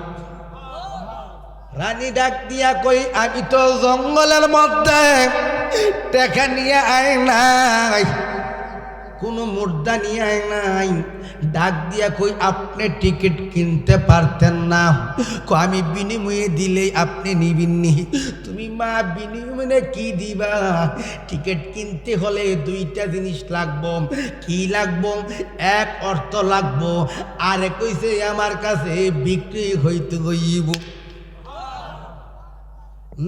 রানী ডাক দিয়া কই, আমি তো জঙ্গলের মধ্যে টাকা নিয়ে আয় নাই, কোনো মুদ্রা নিয়ে আয় নাই। ডাক দিয়া কই, আপনি টিকিট কিনতে পারতেন না? আমি বিনিময়ে দিলেই আপনি নিবেননি। তুমি মা, বিনিময়ে কি দিবা? টিকিট কিনতে হলে 2টা জিনিস লাগবো। কি লাগবো? এক, অর্থ লাগবো, আর কইছে আমার কাছে বিক্রি হইতে হইব।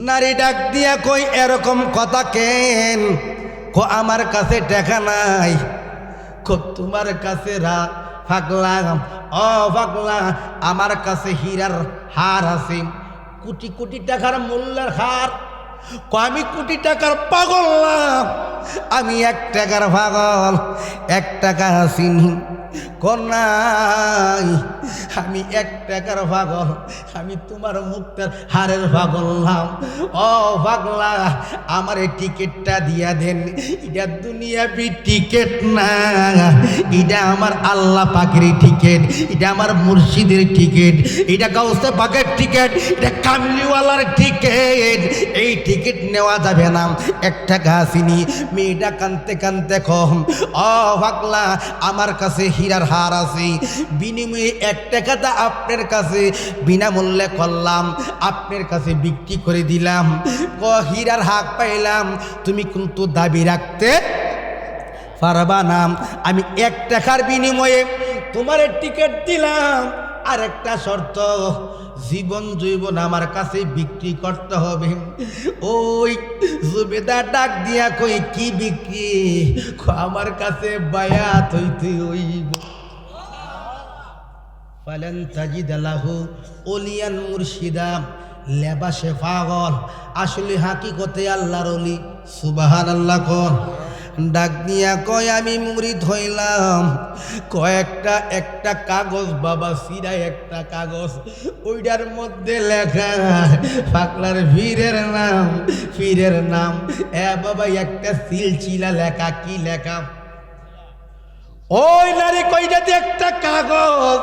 নারী ডাক দিয়া কই, এরকম কথা কেন? আমার কাছে টাকা নাই। তোমার কাছে পাগলা, ও পাগলা, আমার কাছে হীরার হার আছে, কোটি কোটি টাকার মূল্যের হার। আমি কোটি টাকার পাগল না, আমি 1 টাকার পাগল। 1 টাকা চিনি নাই, আমি 1 টাকার পাগল। আমি তোমার মুক্তার হারের পাগল নাম। ও পাগলা, আমার এই টিকিটটা দিয়া দেন। এটা দুনিয়াবি টিকিট না, এটা আমার আল্লাহ পাকের টিকিট, এটা আমার মুর্শিদের টিকিট, এটা গাউসে পাকের টিকিট, এটা কামলিওয়ালার টিকিট। এই টিকিট নেওয়া যাবে না। 1 টাকা আসিনি। মেয়েটা কানতে কানতে কম, ও পাগলা, আমার কাছে হীরার হার আছে, বিনিময়ে 1 টাকাটা আপনার কাছে বিনামূল্যে করলাম, আপনার কাছে বিক্রি করে দিলাম। হীরার হাক পাইলাম, তুমি কিন্তু দাবি রাখতে পারবা না। আমি 1 টাকার বিনিময়ে তোমার টিকিট দিলাম, আর একটা শর্ত, জীবন জৈবন আমার কাছে বিক্রি করতে হবে। ওই জুবেদার ডাক দিয়া কই, কি বিক্রি? আমার কাছে বায়াত হইতে হইব। ফালান তাজিদ লাহু ওলিয়ান মুর্শিদা, লেবাসে পাগল, আসলে হাকিকতে আল্লাহর ওলি। সুবহানাল্লাহ। কোন ডাক দিয়া কয়, আমি মুরিদ হইলাম। কয়েকটা একটা কাগজ বাবা, সিরা একটা কাগজ, ওইটার মধ্যে লেখা পাগলার পীরের নাম, পীরের নাম। বাবা একটা সিলসিলা লেখা, কি লেখা? ওই নারী কইটাতে একটা কাগজ,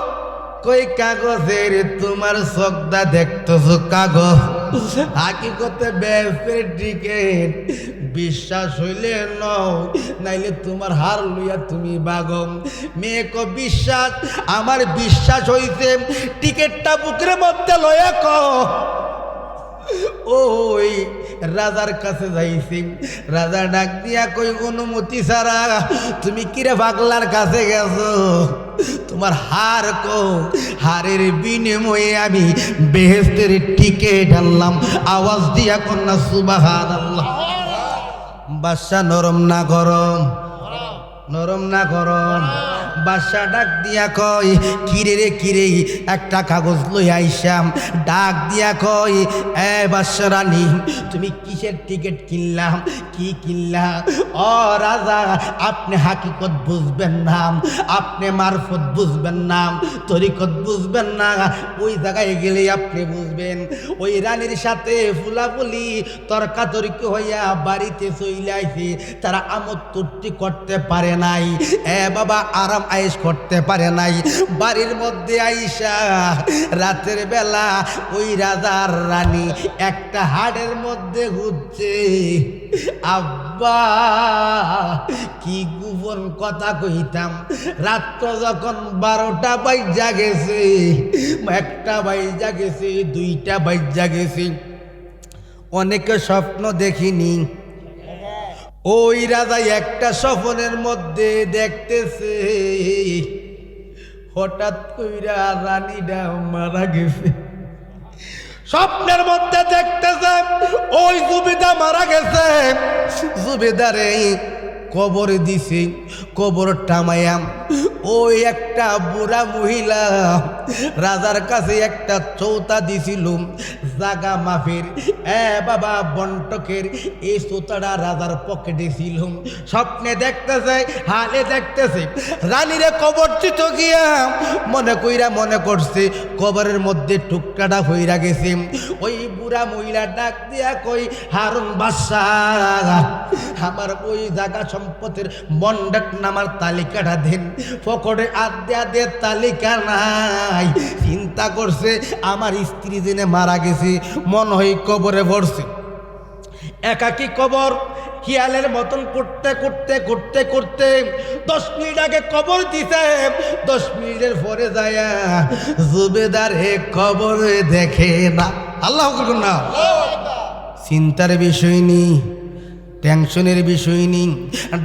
কই কাগজের তোমার চোখদা দেখতেছো কাগজ, হাকিকতে বেফের টিকেট। বিশ্বাস হইলে নও, নাইলে তোমার হার লইয়া তুমি বাগম। মেয়ে কো বিশ্বাস, আমার বিশ্বাস হইছে। টিকেটটা বুকের মধ্যে লইয়া ক। ওই রাজার কাছে যাইছি, রাজা ডাক দিয়া কই, অনুমতি ছাড়া তুমি কিরে পাগলার কাছে গেছো? তোমার হার কো? হারের বিনিময়ে আমি বেহেশতের টিকিট আনলাম। আওয়াজ দিয়া কন্যা সুবহানাল্লাহ। বাদশা নরম না গরম? নরম না গরম? বাদশা ডাক দিয়া কয়, কিরে রে কিরে, একটা কাগজ লই আইসাম। ডাক দিয়া কয়, এ বাদশা রানী, তুমি কিসের টিকিট কিনলাম? কি কিনলাম? ও রাজা, আপনি হাকিকত বুঝবেন না, আপনি মারফত বুঝবেন না, তরিকত বুঝবেন না। ওই জায়গায় গেলে আপনি বুঝবেন। ওই রানীর সাথে ফুলাফুলি তর্কাতর্কি হইয়া বাড়িতে চলে আইছে, তারা আমোদ তৃপ্তি করতে পারে নাই। বাবা আরাম আয়েশ করতে পারে নাই। বাড়ির মধ্যে আইসা রাতের বেলা ওই রাজার রানী একটা হাড়ের মধ্যে ঘুরছে। আব্বা, কি গোপন কথা কইতাম। রাত্র যখন 12টা বাজা গেছে, 1টা বাজা গেছে, 2টা বাজা গেছে, অনেকে স্বপ্ন দেখিনি। ওই রাজা একটা স্বপ্নের মধ্যে দেখতেছে, হঠাৎ কইরা রানীটা মারা গেছে। স্বপ্নের মধ্যে দেখতেছে ওই জুবেদা মারা গেছে। জুবেদারে কবর দিছে, কবর টামায়া ওই একটা বুড়া মহিলা রাজার কাছে একটা চৌতা দিছিল জাগা মাফের। বাবা বন্টকের এই চৌতাটা রাজার পকেটে ছিল। স্বপ্নে দেখতেছে, হালে দেখতেছে রানীরে কবর চিত গিয়া মনে করছে কবরের মধ্যে টুকটাটা হইরা গেছে। ওই বুড়া মহিলা ডাক দিয়া কই, হারুন বাদশাহ, আমার ওই জায়গা সম্পদের বন্ডক নামার তালিকাটা দেন। পকেটে আদ্যা দে, তালিকা নাই। চিন্তা করছে আমার স্ত্রী জেনে মারা গেছে, মনে হয় কবরে পড়ছে। একাকি কবর খেয়ালের মতন করতে করতে করতে করতে 10 মিনিট আগে কবর দিতে, 10 মিনিটের পরে যায় জুবেদার কবরে দেখে না। আল্লাহ না, চিন্তার বিষয় নেই। টেনশনের বিষয় নেই।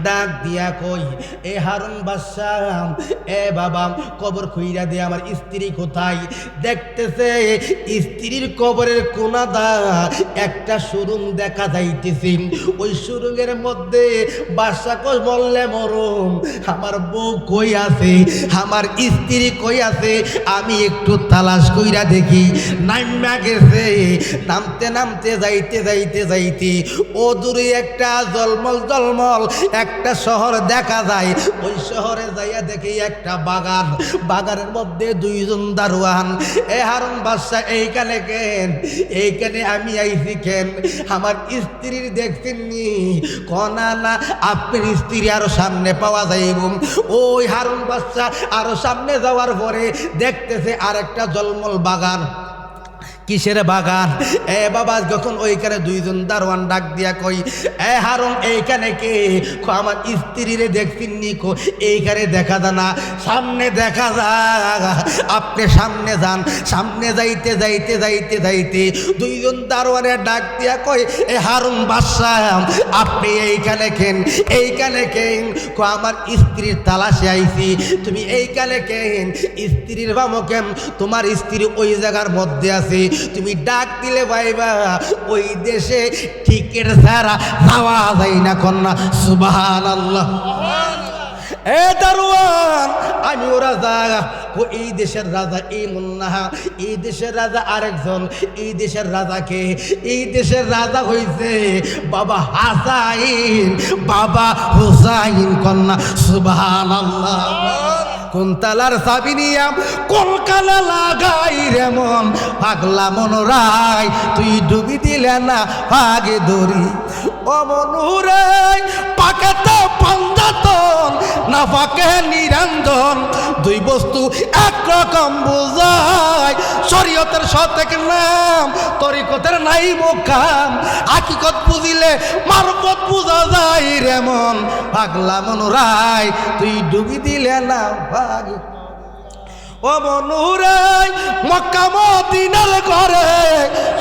ডাক দিয়া কই, এ হারুন বাদশাহ, এ বাবা, কবর খুইরা দিয়ে আমার স্ত্রী কোথায়? দেখতেছে স্ত্রীর কবরের কোনাদা একটা সুরুং দেখা যাইতেছে। ওই সুরুঙের মধ্যে বাদশাহ কই বললে মরম, আমার বউ কই আছে, আমার স্ত্রী কই আছে, আমি একটু তালাশ কইরা দেখি। নাইমা গেছে, নামতে নামতে যাইতে যাইতে যাইতে ও দূরে একটা জলমল জলমল একটা শহর দেখা যায়। ওই শহরে যাইয়া দেখি একটা বাগান, বাগানের মধ্যে দুইজন দারোয়ান। এ হারুন বাদশাহ, এইখানে কেন? এইখানে আমি আইছি কেন? আমার স্ত্রীর দেখছেননি? কনা না, আপনার স্ত্রী আরো সামনে পাওয়া যাইব। ওই হারুন বাদশাহ আরো সামনে যাওয়ার পরে দেখতেছে আরেকটা জলমল বাগান। কিসের বাগান? এ বাবা, যখন ওইখানে দুইজন দারোয়ান ডাক দিয়া কই, এ হারুন এইখানে কে? আমার স্ত্রীরে দেখছিনি, এইখানে দেখা যায় না, সামনে দেখা যায়। আপনি সামনে যান। সামনে যাইতে যাইতে যাইতে যাইতে দুইজন দারোয়ানের ডাক দিয়া কই, এ হারুন বাদশাহ, আপনি এইখানে কেন? এইখানে কেন? আমার স্ত্রীর তালাশে আইছি। তুমি এইখানে কেন? স্ত্রীর বামো কেন? তোমার স্ত্রী ওই জায়গার মধ্যে আছে, তুমি ডাক দিলে ভাইবা ওই দেশে টিকিট ছাড়া যাওয়া যায় না। কন্যা সুবহানাল্লাহ। এ দারোয়ান, আমি ওরা রাজা, এই দেশের রাজা এই মুন্না, এই দেশের রাজা আরেকজন। এই দেশের রাজাকে, এই দেশের রাজা হইছে বাবা হাসাইন, বাবা হুসাইন। কন্যা সুবহানাল্লাহ। কোন তালার চাবি নিয়া কলকালা লাগাই রে মন, পাগলা মনোরাই তুই ডুবি দিলে না আগে দড়ি। ও মনুরে পাকাতে পাঞ্জাতন, না পাকে নিরঞ্জন, দুই বস্তু একরকম বোঝায়। শরীয়তের সতেক নাম, তরিকতের নাই মোকাম, হাকিকত বুঝিলে মারফত বুঝা যায় রে মন, পাগলা মনোরাই তুই ডুবি দিলে না ভাগে। ও মনুরাই মক্কা মদিনার ঘরে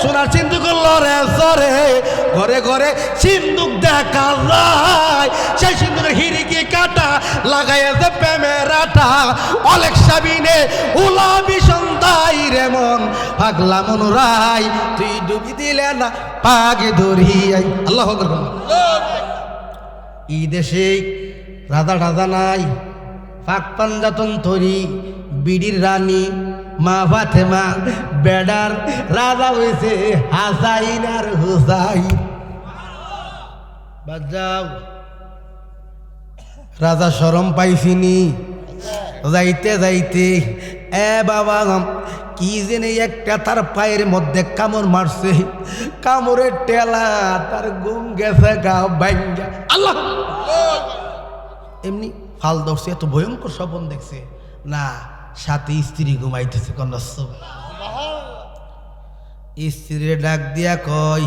সোনার সিন্ধুক লরে সরে, ঘরে ঘরে সিন্ধুক দেখা যায়। সেই সিন্ধুকের হিরিকি কাটা লাগাইছে প্রেমের আটা, অলেক সাবিনে উলাবি সন্ধ্যাই রে মন, পাগলা মনুরাই তুই ডুবি দিলে না পাগে ধরিয়াই। আল্লাহু আকবার। এই দেশে রাজা টাজা নাই, পাক পাঞ্জাতন তরি, বিডির রানী মা ফাতেমা, বেডার রাজা হয়েছে হাসাইন আর হুসাইন। বাজাও, রাজা শরম পাইছিনি। যাইতে যাইতে এ বাবা, কি জেনে একটা তার পায়ের মধ্যে কামড় মারছে, কামড়ের টেলা তার ঘুম গেছে গা ভাঙ্গা। আল্লাহ, এমনি ফাল ধরছে, এত ভয়ঙ্কর স্বপ্ন দেখছে না, সাথে স্ত্রী ঘুমাইতেছে। কন্যা স্ত্রীর ডাক দিয়া কয়,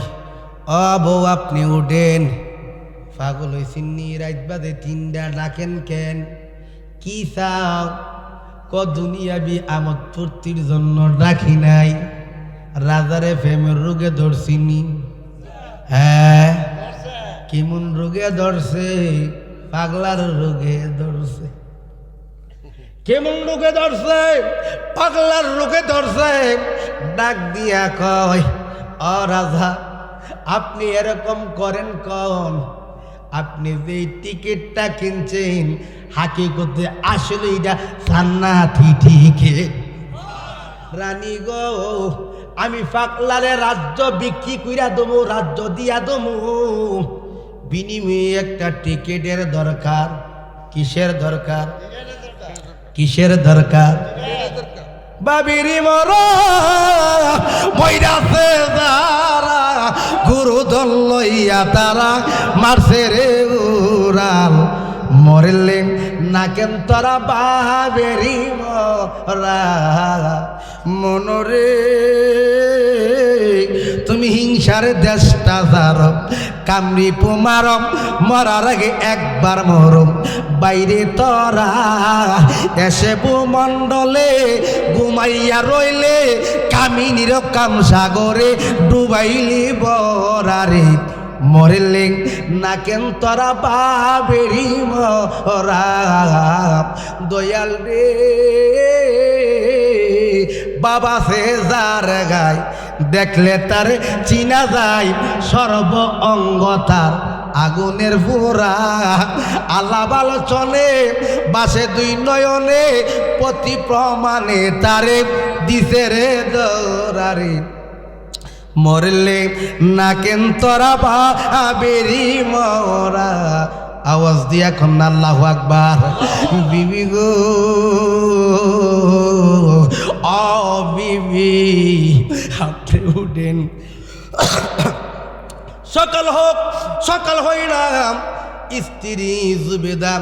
ও বউ আপনি উঠেন, পাগল হয়েছিনি? রাত বাদে 3টা, ডাকেন কেন? কি চাও? ক দুনিয়াবি আমোদ ফুর্তির জন্য ডাকি নাই, রাজারে প্রেমের রোগে ধরছিনি। হ্যাঁ, কেমন রোগে ধরছে? পাগলার রোগে ধরছে। কেমন রোগে ধরছে? পাগলার রোগে ধরছে। ডাক দিয়া কয়, ও রাজা, আপনি এরকম করেন কন? আপনি যে টিকিটটা কিনছেন হাকিকতে আসলে এটা জান্নাতি টিকিট। রানী গো, আমি পাগলারে রাজ্য বিক্রি কইরা দেবো, রাজ্য দিয়া দেবো, বিনিময়ে একটা টিকিটের দরকার। কিসের দরকার? কিসের দরকার? বাবিরি মর মইরাছে যারা, গুরু দল লইয়া তারা মারছে রে উড়াল, মরলেন না কেন তোরা বাবেরি মরা। মনরে তুমি হিংসার দেশটা যার, কামড়ি পুমারম মরার আগে একবার মরম, বাইরে তোরা এসে ভূমণ্ডলে ঘুমাইয়া রইলে, কামিনীর কাম সাগরে ডুবাইলি বরারে। মরিলে না কেন তোরা বাবেরি মরা দয়াল রে বাবা সে যার গায় দেখলে তার চিনা যায় সর্ব অঙ্গ তার আগুনের ফোরা আলাপ আলোচনে বাসে দুই নয়নে প্রতি প্রমাণে তারে দিছে রে দরারে মরলে না কেন তোরা বাবেরি মরা আওয়াজ দিয়া কন্যা আল্লাহু আকবার বিবি গো ও বিবি আপনি উঠেন সকাল হইলাম স্ত্রী জুবেদা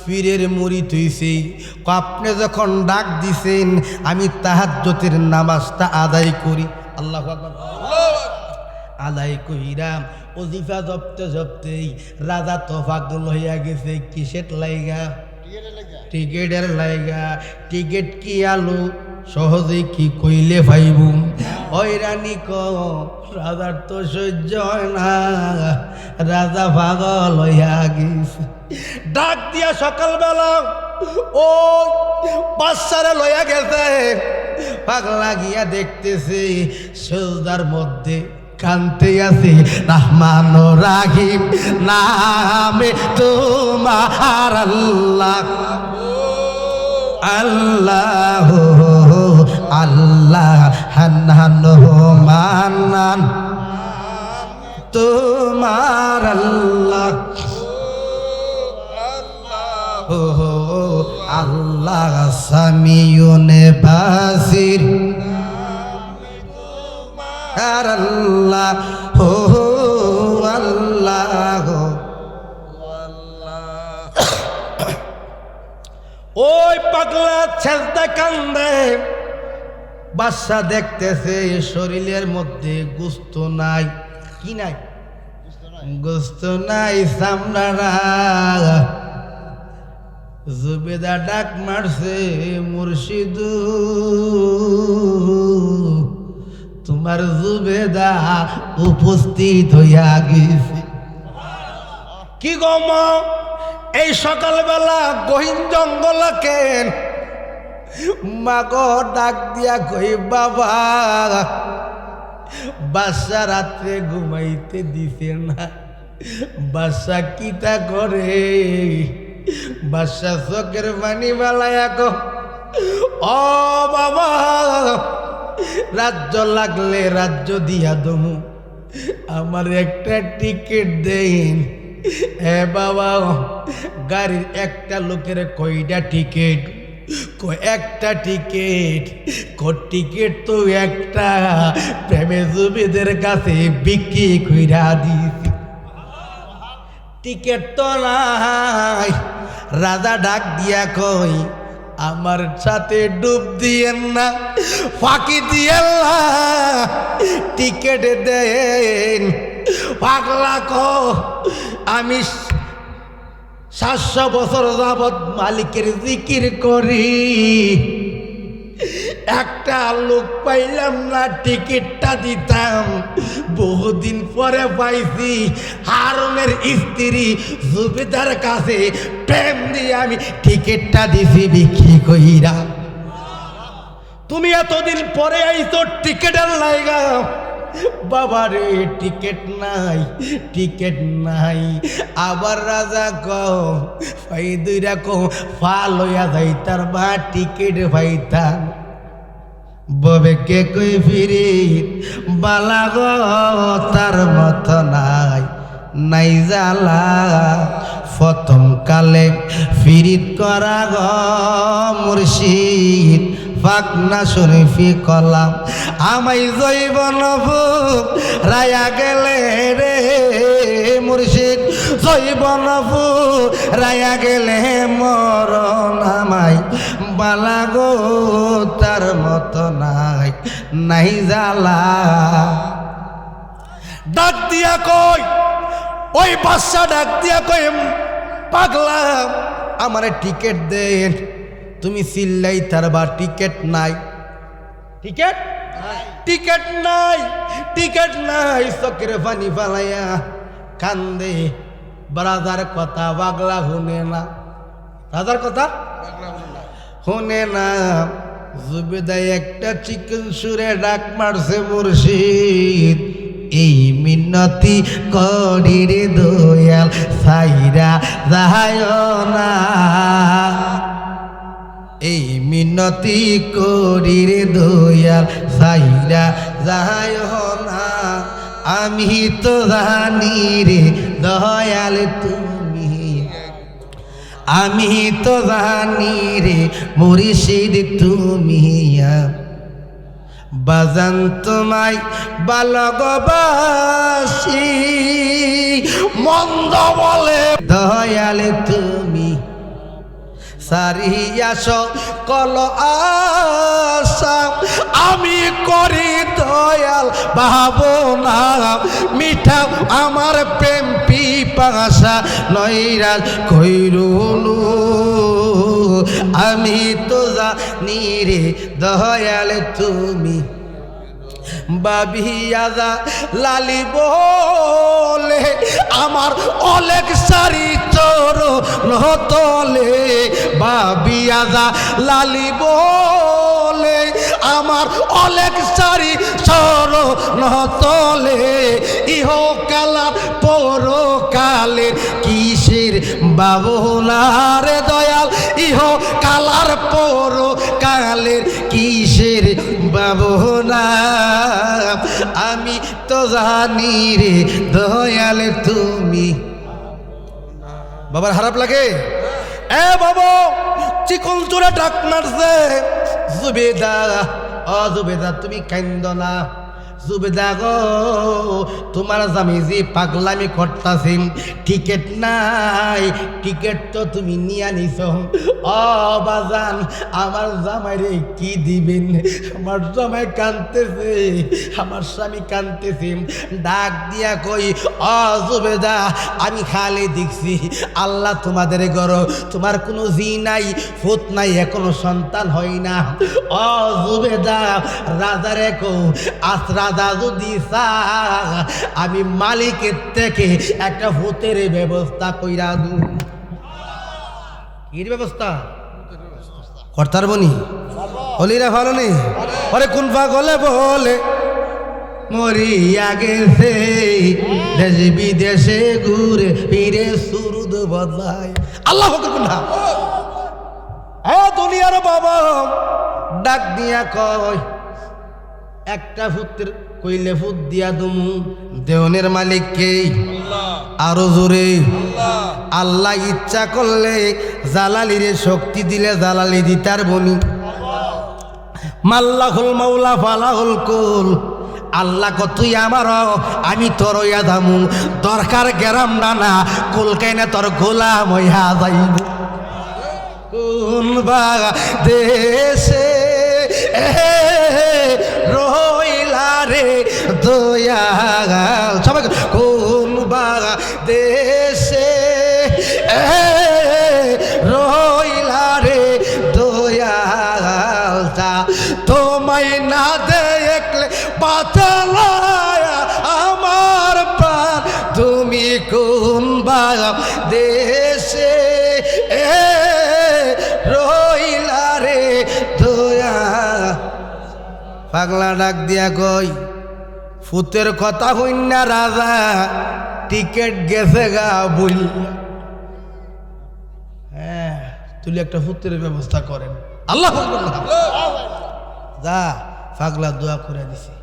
ফিরের মুড়ি তুইছি আপনি যখন ডাক দিছেন আমি তাহাজ্জুদের নামাজটা আদায় করি আল্লাহু আকবার আদায় কইরাম ওজিফা জপতে জপতেই রাজা তো পাগল হইয়া গেছে কিসের লাইগা টিকেটের লাইগা টিকেট কি আলু সহজে কি কইলে ভাইব ওই রানী ক রাজার তো সহ্য হয় না রাজা পাগল হইয়া গেছে ডাক দিয়া সকালবেলা ও বাচ্চারা লইয়া গেছে পাগলা গিয়া দেখতেছে সেজদার মধ্যে কানতে আছে রহমান রাহিম নামে তোমার আল্লাহ আল্লাহ আল্লাহ হান্নান মান্নান তোমার আল্লাহ আল্লাহ সামিউনে বাসির আল্লাহ হো আল্লাহ ওই পাগলা ছেলতে কান্দে বাচ্চা দেখতেছে শরীরের মধ্যে গোস্ত নাই কি নাই গোস্ত নাই সামনারা জুবেদা ডাক মারছে মুর্শিদ তোমার জুবেদা উপস্থিত হইয়া গেছে কি গো মা এই সকালবেলা গহীন জঙ্গল কেন মাগো ডাক দিয়া কই বাবা বাচ্চা রাত্রে ঘুমাইতে দিছে না বাচ্চা কিতা করে বাচ্চা চোখের পানি বালায়া গো ও বাবা রাজ্য লাগলে রাজ্য দিয়া দমু আমার একটা টিকিট দেন এ বাবা গাড়ির একটা লোকের কয়টা টিকিট একটা টিকিট টিকিট তো একটা প্রেমে জুবিদের কাছে বিক্রি কইরা দিছি টিকিট তো নাই রাজা ডাক দিয়া কই আমার সাথে ডুব দিয়েন না ফাঁকি দিয়েন না টিকিট দেন পাগলা কো আমি 700 বছর যাবৎ মালিকের জিকির করি একটা লোক পাইলাম না টিকিটটা দিতাম বহুদিন পরে পাইছি হারুনের স্ত্রী জুবেদার কাছে প্রেম দিয়ে আমি টিকিটটা দিছি বিক্রি কইরা তুমি এতদিন পরে আইছো টিকিটের লাইগা বাবারে টিকিট নাই আবার রাজা কও ভাই দুইরা কও ফাল হইয়া যাই তার বা টিকিট পাইতাম ববে কে কই ফিরি বালা গো তার মত নাই জালা প্রথম কালে ফিরিত করা গো মুর্শিদ ফাকনা শরীফি কলাম আমায় জৈবন রায়া গেলে রে মুর্শিদ জৈবন রায়া গেলে মরণ আমায় বালা গো তার মত নাই জালা ডাক দিয়া কই ওই বাচ্চা ডাক দিয়া কই পাগলা আমারে টিকিট দেন তুমি চিল্লাই তার বা টিকিট নাই টিকিট নাই চোখের পানি ফালাইয়া কান্দে, রাজার কথা পাগলা শুনে না, রাজার কথা শুনে না। জুবেদাই একটা চিকেন সুরে ডাক মারছে, মুর্শিদ এই মিনতি করি রে দয়াল সাইরা যায় না, এই মিনতি করি রে দয়াল সাইরা যায় না। আমি তো জানি রে দয়াল তুমি, আমি তো জানি রে মুর্শিদ তুমি, বাজান তোমায় ভালোবাসি, মন্দ বলে দয়াল তুমি সারিয়াস কল আশা, আমি করি দয়াল ভাবনা, মিঠা আমার প্রেম পিপাসা নৈরাজ কইরুলু, আমি তো জানি রে দয়াল তুমি, বাবিয়াদা লালি বলে আমার অলেক সারি চোর নহতলে, বাবিয়াদা লালি বলে আমার অলেক সারি চোর নহতলে, ইহ কালার পর কালের কিসের বাবনার দয়াল, ইহ কালার পর কালের কিসের বাবনা, আমি তো জানি রে দয়াল তুমি। বাবার খারাপ লাগে? এ বাবা চিকন চোরা ডাক মারছে, জুবেদা ও জুবেদা তুমি কান্দ না, জুবেদা গো তোমার জামি যে পাগলামি করতাছি, টিকেট নাই, টিকেট তো তুমি নিয়ে নিছ, ও বাজান আমার জামাইরে কি দিবেন, আমার জামাই কাঁদতেছে, আমার স্বামী কাঁদতেছে, ডাক দিয়া কই ও জুবেদা আমি খালি দেখছি আল্লাহ তোমাদের ঘর, তোমার কোনো জি নাই ফুত নাই, এখনো সন্তান হয় না, ও জুবেদা রাজারে কো আজ রাজা যদি আমি মালিকের থেকে একটা ভূতের ব্যবস্থা কইরা দু। এর ব্যবস্থা কর্তার বনি হলিরা ভালো নেই, আরে কোন পাগলে বলে মরিয়া গেছে, দেশ বিদেশে ঘুরে ফিরে সুরুদ বদলায়, আল্লাহ না দুনিয়ার বাবা ডাক দিয়া কয় একটা ভূতের কইলে ভূত দিয়া দুমু, দেওনের মালিক কে? আরো জোরে আল্লাহ ইচ্ছা করলে জালালিরে শক্তি দিলে জালালি দিতার বনি, মাল্লাহুল মাওলা ফালাহুল কুল, আল্লাহ কতুই আমার আমি তোর ইয়া দামু, দরকার গেরাম না কুলকাইনা তোর গোলাম হইয়া যাইব, কোন বা দেশে রইলা রে দয়াল, সবাই কোন বা দেশে রইলা রে দয়াল, তোমায় না দেখলে বাঁচালায়া আমার প্রাণ, তুমি কোন বা দেশে রইলা রে দয়াল। পাগলা ডাক দিয়া কই ফুতের কথা হইনা রাজা টিকেট গেছে গা বই, হ্যাঁ তুই একটা ফুতের ব্যবস্থা করেন, আল্লাহ যা পাগলা দোয়া করে দিছি,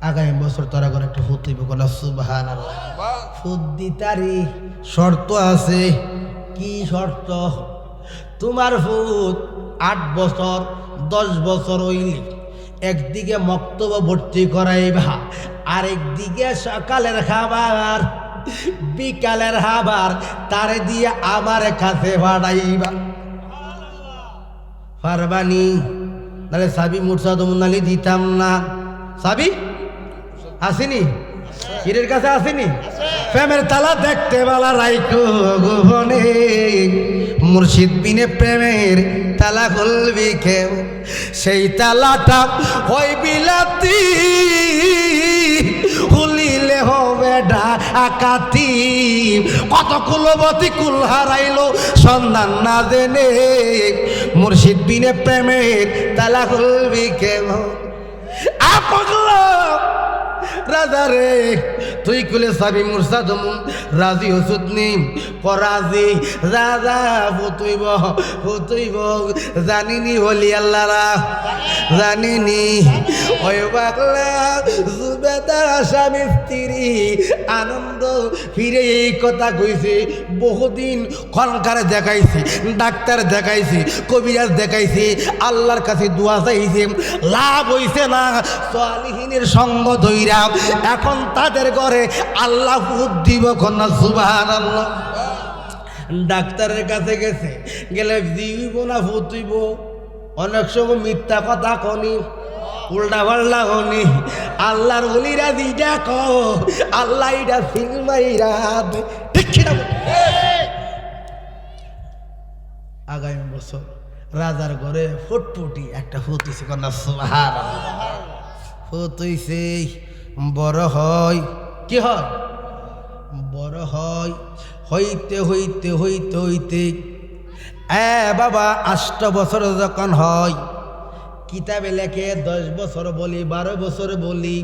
আগামী বছর তোরা করে একটা ফুত হইব, বলা সুবহানাল্লাহ। ফুত দিতারি শর্ত আছে, কি শর্ত? তোমার ফুত 8 বছর 10 বছর হইলে একদিকে মক্তব ভর্তি করাইবা, আরেকদিকে সকালের খাবার বিকালের খাবার তারে দিয়ে আমার কাছে বাড়াইবা, পারবানি? নাহলে সাবি মুরসাদমুনালি দিতাম না, সাবি আসেনি কিরের কাছে আসেনি, প্রেমের তালা দেখতে বালা রাইকো গোপনে, মুর্শিদ বিনে প্রেমের তালা খুলবি কেউ, সেই তালাটা হই বিলাতি খুলিলে হবে ডাকাতি, কত কুলবতী কুল হারাইলো সন্ধান না জেনে, মুর্শিদ বিনে প্রেমের তালা খুলবি কেমন? রাজা রে তুই কুলে সাবি মুরসাদ রাজি ওষুধনি পরাজি রাজা ফুতুইব জানিনি হলি আল্লাহরা জানিনি ওই বাকলা জুবেদার স্বামী স্ত্রী আনন্দ ফিরে এই কথা কইছে। বহুদিন খনকার দেখাইছে, ডাক্তার দেখাইছে, কবিরাজ দেখাইছে, আল্লাহর কাছে দোয়া চাইছে, লাভ হইছে না। সালিহিনের সঙ্গ ধইরা এখন তাদের ঘরে আল্লাহ ফুট দিব কন্যা সুবহানাল্লাহ। ডাক্তারের কাছে গেছে, গেলে দিব না ফুটইব, অনেক সময় মিথ্যা কথা কনি, উল্টা পাল্টা কনি। আল্লাহর বলিরা দিটা ক আল্লাহ ইটা ফিল্মাইরা ঠিক না? আগামী বছর রাজার ঘরে ফুটফুটি একটা ফুটিছে কন্যা সুবহানাল্লাহ। ফুটইছে বড় হয়, কি হয়? বড় হয়। হইতে হইতে হইতে হইতে বাবা 8 বছর যখন হয়, কিতাবে লেখে 10 বছর বলি 12 বছর বলি,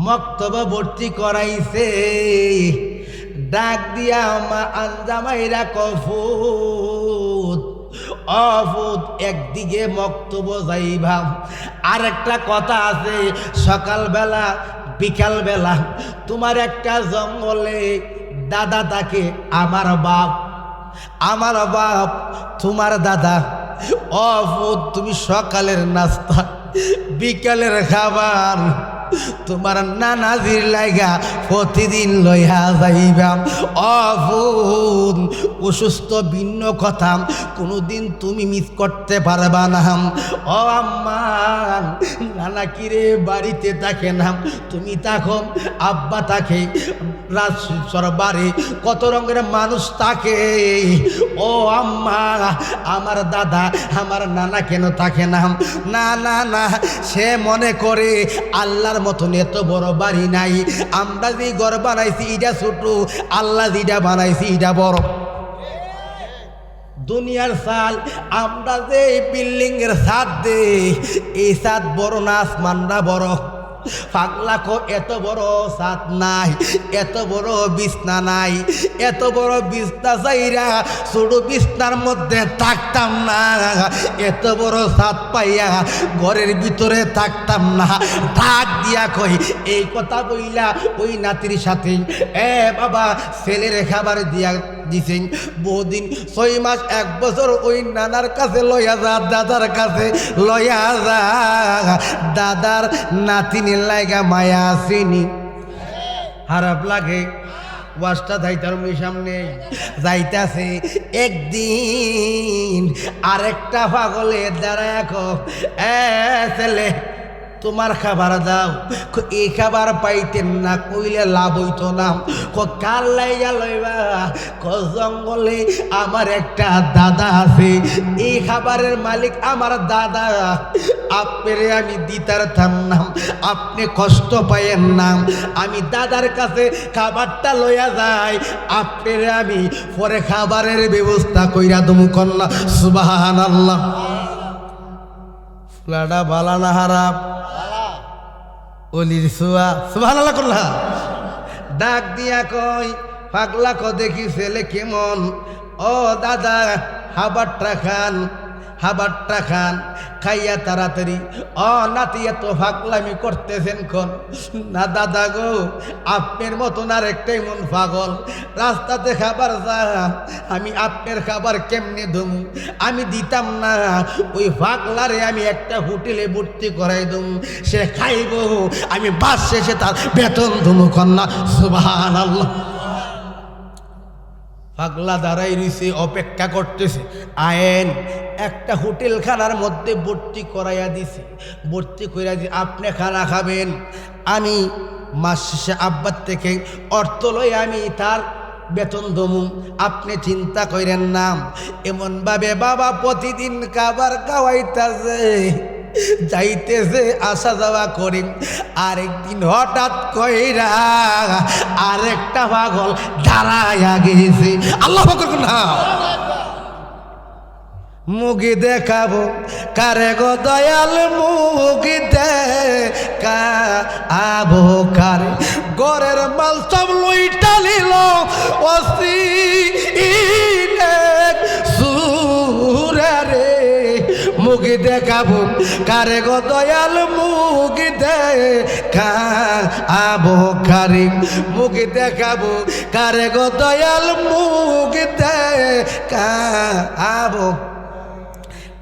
মক্তবে ভর্তি করাইছে। ডাক দিয়া মা আঞ্জামাইরা কফুত অফুত একদিকে মক্তব যাইবা। আরেকটা কথা আছে, সকালবেলা বিকালবেলা তোমার একটা জঙ্গলে দাদা থাকে, আমার বাপ তোমার দাদা। অফুত তুমি সকালের নাস্তা বিকালের খাবার তোমার নানাজির লাইগা প্রতিদিন লইয়া যাইবা। অফুন অসুস্থ ভিন্ন কথা কোনোদিন তুমি মিস করতে পারবা না। ও আম্মা, নানা কিরে বাড়িতে থাকে না, তুমি থাকো, আব্বা থাকে, রাজবাড়ি কত রঙের মানুষ থাকে। ও আম্মা, আমার দাদা আমার নানা কেন থাকে না? না না না, সে মনে করে আল্লাহর মতন এত বড় বাড়ি নাই, আমরা যে ঘর বানাইছি এটা ছোট, আল্লাহ যেটা বানাইছি এটা বড়। দুনিয়ার সাল আমরা যে বিল্ডিং এর ছাদ দে, এই ছাদ বড় না, আসমানটা বড়। পাগলা কো এত বড় ছাদ নাই, এত বড় বিছনা নাই, এত বড় বিছনা চাইরা ছোট বিছনার মধ্যে থাকতাম না, এত বড় ছাদ পাইয়া ঘরের ভিতরে থাকতাম না। ডাক দিয়া কই এই কথা বইলা ওই নাতির সাথে বাবা ছেলের খাবার দিয়া দিছেন। বহুদিন 6 মাস 1 বছর ওই নানার কাছে লইয়া যা, দাদার কাছে লইয়া যা। দাদার নাতিনের লাইগা মায়া আসেনি, খারাপ লাগে। ওয়াজটা যাইতার সামনে যাইতাছে, একদিন আরেকটা পাগলে দাঁড়ায় ছেলে তোমার খাবার দাও। এই খাবার পাইতেন না, কইলে লাভ হইতো না। কার লাইগা লইবা? জঙ্গলে আমার একটা দাদা আছে, এই খাবারের মালিক আমার দাদা, আপনারে আমি দিতার থামনাম, আপনি কষ্ট পাইয়েন না। আমি দাদার কাছে খাবারটা লইয়া যাই, আপনারে আমি পরে খাবারের ব্যবস্থা কইরা দমু কন্যা সুবহানাল্লাহ। ফুলাডা বালা না হারাপ অলির সোয়া সুবহানাল্লাহ করলা। ডাক দিয়া কই পাগলা কো দেখি ছেলে কেমন? ও দাদা খাবারটা খান, খাবারটা খান, খাইয়া তাড়াতাড়ি। ও নাতি এত পাগলামি করতেছেন কোন? না দাদা গো, আপনার মতন আর একটাই মন পাগল, রাস্তাতে খাবার যা, আমি আপনার খাবার কেমনে দমু? আমি দিতাম না, ওই পাগলারে আমি একটা হোটেলে ভর্তি করাই দম, সে খাইব, আমি বাস শেষে তার বেতন দমু কন্যা সুবহানাল্লাহ। পাগলা দাঁড়াই রইছে, অপেক্ষা করতেছে, আয়েন একটা হোটেল খানার মধ্যে ভর্তি করাইয়া দিছে। ভর্তি করাইয়া দিয়ে আপনি খানা খাবেন, আমি মাস শেষে আব্বার থেকে অর্থ লই আমি তার বেতন দমু, আপনি চিন্তা করেন না। এমনভাবে বাবা প্রতিদিন খাবার খাওয়াইতেছে, যাইতেছে আসা যাওয়া করি, আরেকদিন হঠাৎ কইরা আরেকটা পাগল দাঁড়ায়া গেছে। আল্লাহু আকবার না। মুখি দেখাবো কারে গো দয়াল, মুখি দেখাবো কারে, ঘরের মাল সব লইটা নিল সুরে রে। মুখি দেখাবো কারে গো দয়াল, মুখি দেখাবো কারে, মুখি দেখাবো কারে গো দয়াল, মুখি দেখাবো।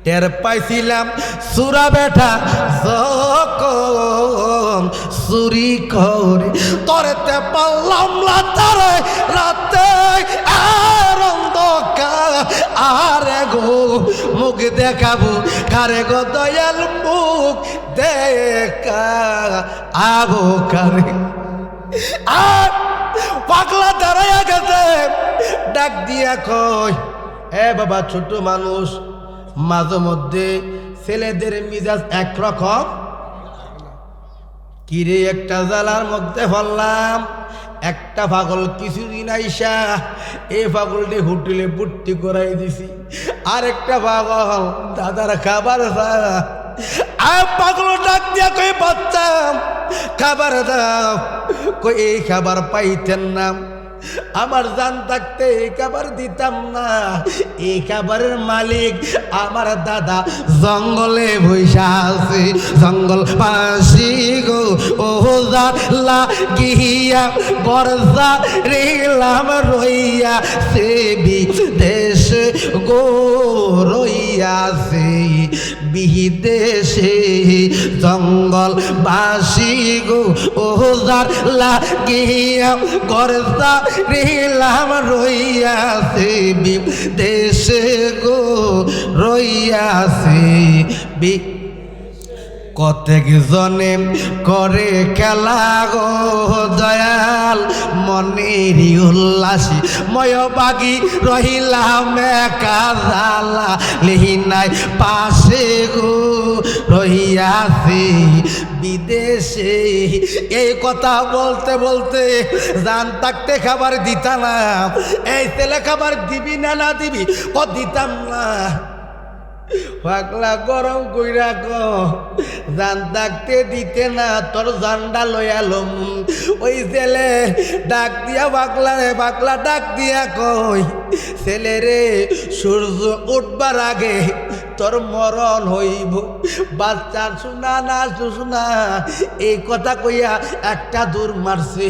টের পাইছিলাম সুরা বেটা যখন চুরি করে, তরেতে পারলাম না তারে রাতে আর অন্ধকার। আরে গো মুখ দেখাবো কারে গো দয়াল, মুখ দেখাবো কারে। আর পাগলা দাঁড়াইয়া গেছে, ডাক দিয়া কয়, এ বাবা ছোট মানুষ, মাঝে মধ্যে ছেলেদের মিজাজ একরকম, কিরে একটা জালার মধ্যে ফেললাম। একটা পাগল কিছুদিন আইসা এই পাগলটি হোটেলে ভর্তি করাই দিছি, আরেকটা পাগল দাদার খাবার আর পাগল ডাক দিয়া কই বাচ্চাম খাবার দাও, কই এই খাবার পাইতেন না, আমার জান থাকতে এই খাবার দিতাম না। এই খাবারের মালিক আমার দাদা জঙ্গলে বৈশা আছে, জঙ্গল পাশি গো ও লাগিয়া বর্ষা রেলাম রইয়া সে বিদেশ গো রইয়া সে বিদেশে, জঙ্গল বাসি গো ও লাগিয়া বর্ষা রেলাম রইয়াছে বিদেশে গো রইয়াছে। কতেক জনে করে খেলা গো দয়াল, মনেরই উল্লাসী ময়বাগী রহিলাম একা জালা লিহিনাই পাশে গো রহিয়াছে বিদেশে। এই কথা বলতে বলতে জান থাকতে খাবার দিতা না, এই ছেলে খাবার দিবি না না দিবি, ও দিতাম না। পাগলা গরম কইরা গো জান থাকতে দিতে না, তোর জানডা লয়ালম। ওই ছেলে ডাক দিয়া পাগলা রে, পাগলা ডাক দিয়া কই, ছেলে রে সূর্য উঠবার আগে তোর মরণ হইব। বাচ্চা শোনা না শোনা এই কথা কইয়া একটা দূর মারছে,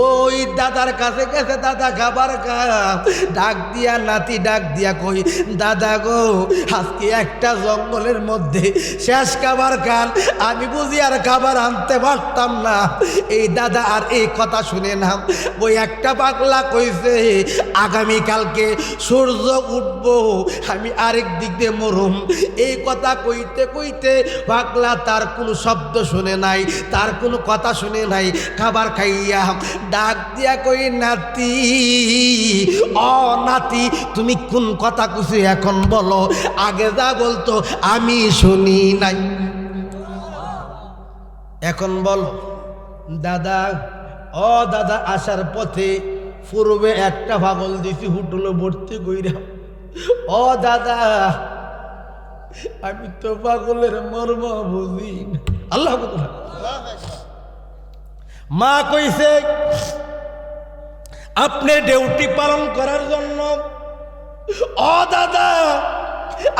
ওই দাদার কাছে গেছে, দাদা খাবার খা। ডাক দিয়া নাতি ডাক দিয়া কই, দাদা গো আজকে একটা জঙ্গলের মধ্যে শেষ খাবার খান, আমি বুঝি আর খাবার আনতে পারতাম না। এই দাদা আর এই কথা শুনে না, ওই একটা পাগলা কইছে আগামীকালকে সূর্য উঠবো, আমি আরেক দিক দিয়ে মরুম। এই কথা কইতে কইতে পাগলা তার কোনো শব্দ শুনে নাই, তার কোনো কথা শুনে নাই, খাবার খাইয়া ডাক দিয়া কই, নাতি ও নাতি তুমি কোন কথা কুছি এখন বলো, আগে যা বলতো আমি শুনি নাই, এখন বলো। দাদা ও দাদা আসার পথে পূর্বে একটা পাগল দিছি হোটেলে ভর্তি কইরা। ও দাদা আমি তো পাগলের মর্ম বুঝি না। আল্লাহ মা কইছে আপনি ডিউটি পালন করার জন্য। ও দাদা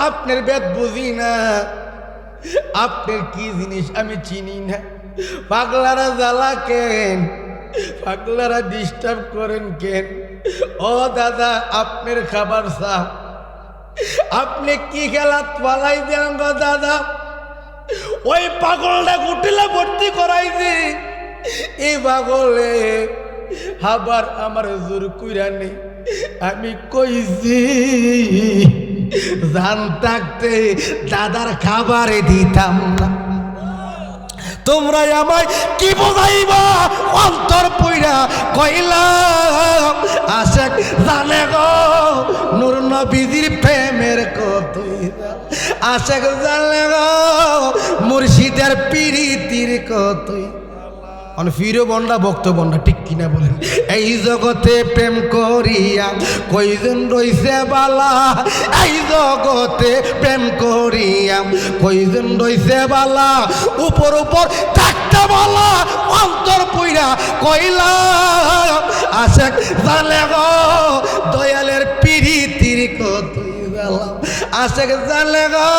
আপনার বেদ বুঝি না, আপনার কি জিনিস আমি চিনি না। পাগলারা জ্বালা কেন, পাগলারা ডিস্টার্ব করেন কেন? ও দাদা আপনার খাবার চাও, আপনি কি খেলা পালাই দেন গো দাদা? ওই পাগলটা হোটেলে ভর্তি করাইছি, এই পাগলে আবার আমার জোর কইরা নেই। আমি কইছি জান থাকতে দাদার খাবারে দিতাম না। তোমরা আমায় কি বোঝাইবা? অন্তর পইরা কইলাম আশেক জানে গো নূর নবীর প্রেমের কথা। আশেক জানলে গো মুর্শিদের পিরিতির কতই ফিরো বন্ডা ভক্ত বন্ডা ঠিক কিনা বলেন? এই জগতে প্রেম করিয়া কইজন রইছে বালা, এই জগতে প্রেম করিয়া কইজন রইছে বালা, উপর উপর থাকতে বলা অন্তর পুইরা কইলা আশেক জানলে গো দয়ালের পিরিতির কতই জ্বালা, আশেক জানলে গো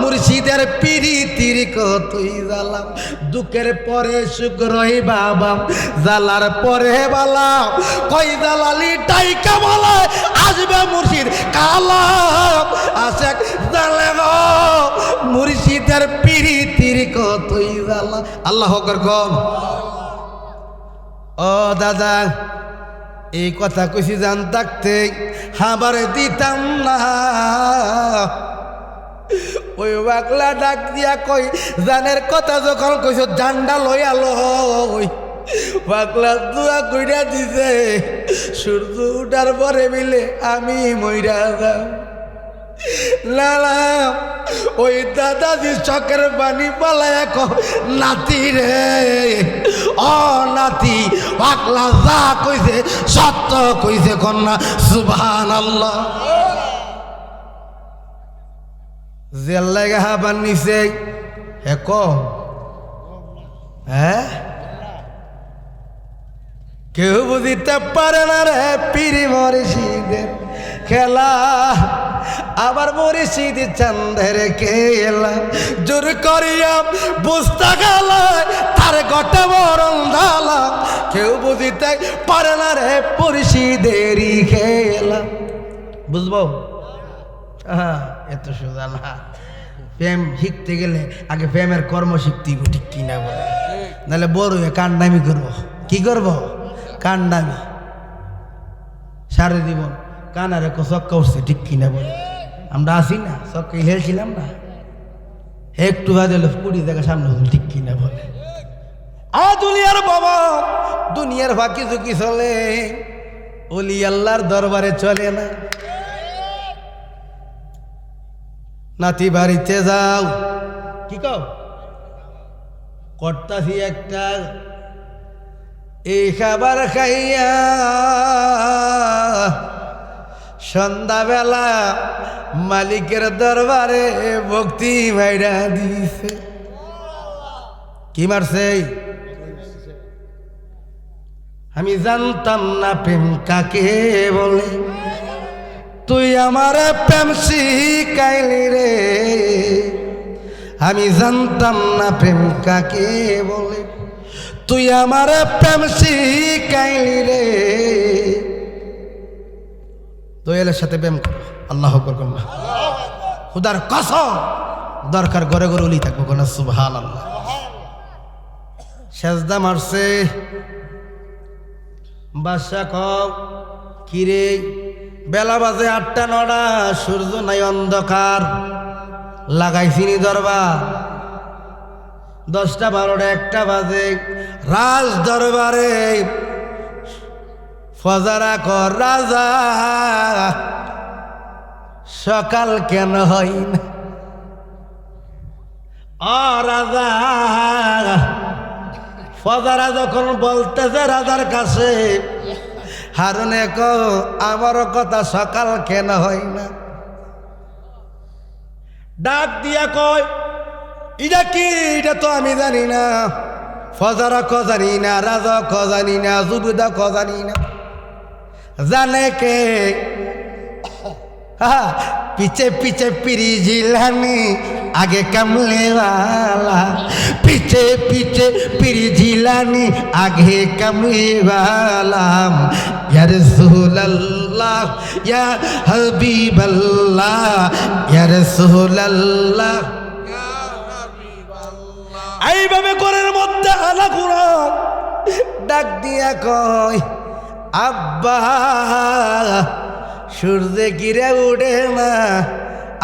মুর্শিদের পিরিতির কতই জ্বালা। দুঃখের পরে সুখ রই বাবা, জ্বালার পরে বালা, কই জালালি টাইকা বলা আসবে মুর্শিদ কালা, আশেক জানলে গো মুর্শিদের পিরিতির কতই জ্বালা। আল্লাহ আকবার কম। ও দাদা এই কথা কইছি জান থাকতে হাবার দিতাম না। ওই বাকলা ডাক দিয়া কই জানের কথা যখন কইছ জান্ডা লইয়া লই, বাকলা দুয়া কইরা দিছে সূর্য উঠার পরে মিলে আমি মইরা যাও। লালা ওই দাদাজি চকের বাণী পালায় কো নাতি রে, ও নাতি পাগলা যা কইছে সত্য কইছে কন্যা সুবহানাল্লাহ। জেল লাগা হাবান নিছে হে ক হ্যাঁ কেউ বুঝিতে পারে না রে পীরি মুর্শিদের খেলা, আবার মুর্শিদ চাঁদের খেলা জোর করিয়া বুঝতে গেল তার গটে বরণ ঢালা, কেউ বুঝিতে পারে না রে মুর্শিদেরই খেলা। বুঝবো? হ্যাঁ এত সোজা না। প্রেম শিখতে গেলে আগে প্রেমের কর্ম শিখতে ঠিক কিনা বলে, নাহলে বড় হয়ে কান্ডামি করবো। কি করবো? কান্ডামি। সারে জীবন কানারে চক্কা উঠছে ঠিক কিনা বলে। আমরা আসি না চক্কা হেলছিলাম না, একটু বাজে কুড়ি জায়গা সামনে হল ঠিক কিনা বলে। দুনিয়ার বাবা দুনিয়ার ফাঁকি ঝুঁকি চলে, ওলি আল্লাহর দরবারে চলে না। নাতি বাড়িতে যাও কি কও করতাছি একটা এই খাবার খাইয়া সন্ধ্যাবেলা মালিকের দরবারে ভক্তি ভাইরা দিছে। কি মারছে? আমি জানতাম না প্রেম কাকে বলে, তুই আমার প্রেম শিখাইলি রে। আমি জানতাম না প্রেম কাকে বলে, তুই আমার প্রেম শিখাইলি রে। দয়ালের সাথে প্রেম কর, আল্লাহ করবেন না। খুদার কসম দরকার ঘরে ঘরে ওলি থাকবো কোন সুবহানাল্লাহ। সেজদা মারছে বাদশা কও কিরে বেলা বাজে 8টা 9টা, সূর্য নাই অন্ধকার, লাগাইছিনি দরবার 10টা 12টা 1টা বাজে, রাজ দরবারে ফজরা কর রাজা, সকাল কেন হয় না? ও রাজা ফজরা যখন বলতেছে রাজার কাছে, হারুনে কও আমারও কথা সকাল কেন হয় না? ডাক দিয়া কয় এটা কি? এটা তো আমি জানি না। ফজরা ক জানি না, রাজা ক জানি না, জুবেদা ক জানি না, জানে কে? পিছে পিছে পিরি জিলানি आगे कमले वाला, पीछे पीछे पिरी जिलानी आगे कमले वाला। या रसूल अल्लाह या हबीब अल्लाह या रसूल अल्लाह। এইভাবে ঘরের মধ্যে আনা কুরান ডাক দিয়া কয় আব্বা সূর্য কিরে উঠে না?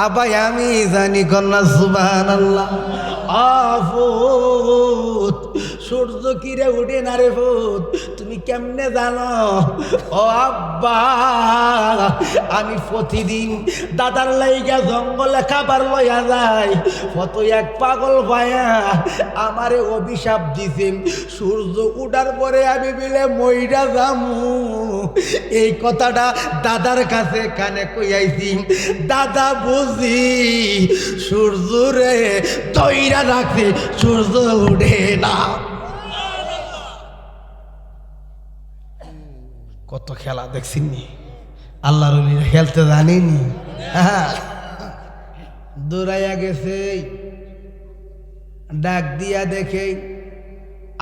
আবাই আমি জানি কন্যা সুবহানাল্লাহ। আফুত সূর্য কিরে উঠে না রে ফুত, তুমি কেমনে জানো? ও আব্বা, আমি প্রতিদিন দাদার লাইগা জঙ্গলে খাবার লইয়া যাই, কত এক পাগল ভাইয়া আমারে অভিশাপ দিছে, সূর্য উঠার পরে আমি বিলে মইরা যামু। এই কথাটা দাদার কাছে কানে কইয়াইছি। দাদা বুঝি সূর্য রে তৈরা রাখছে, সূর্য উঠে না। কত খেলা দেখছিনি, আল্লাহর ওলিরা খেলতে জানিনি। দৌড়াইয়া গেছে, ডাক দিয়া দেখে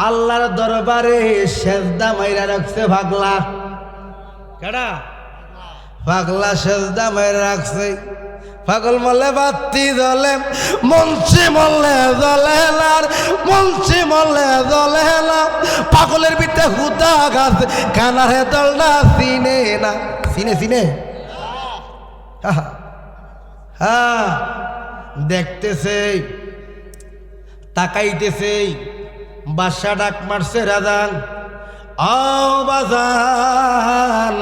আল্লাহর দরবারে সেজদা মাইরা রাখছে পাগলা। কেডা? পাগলা সেজদা মাইরা রাখছে। পাগল মলে বাতি জ্বলে, মঞ্চে মলে জ্বলে না, মঞ্চে মলে জ্বলে না। পাগলের ভিতরে হুদা গাছ, কানারে দলনা চিনে না। চিনে চিনে? হ্যাঁ, দেখতেছে, তাকাইতেছে। বাদশা ডাক মারছে, রাজান ও বাজান,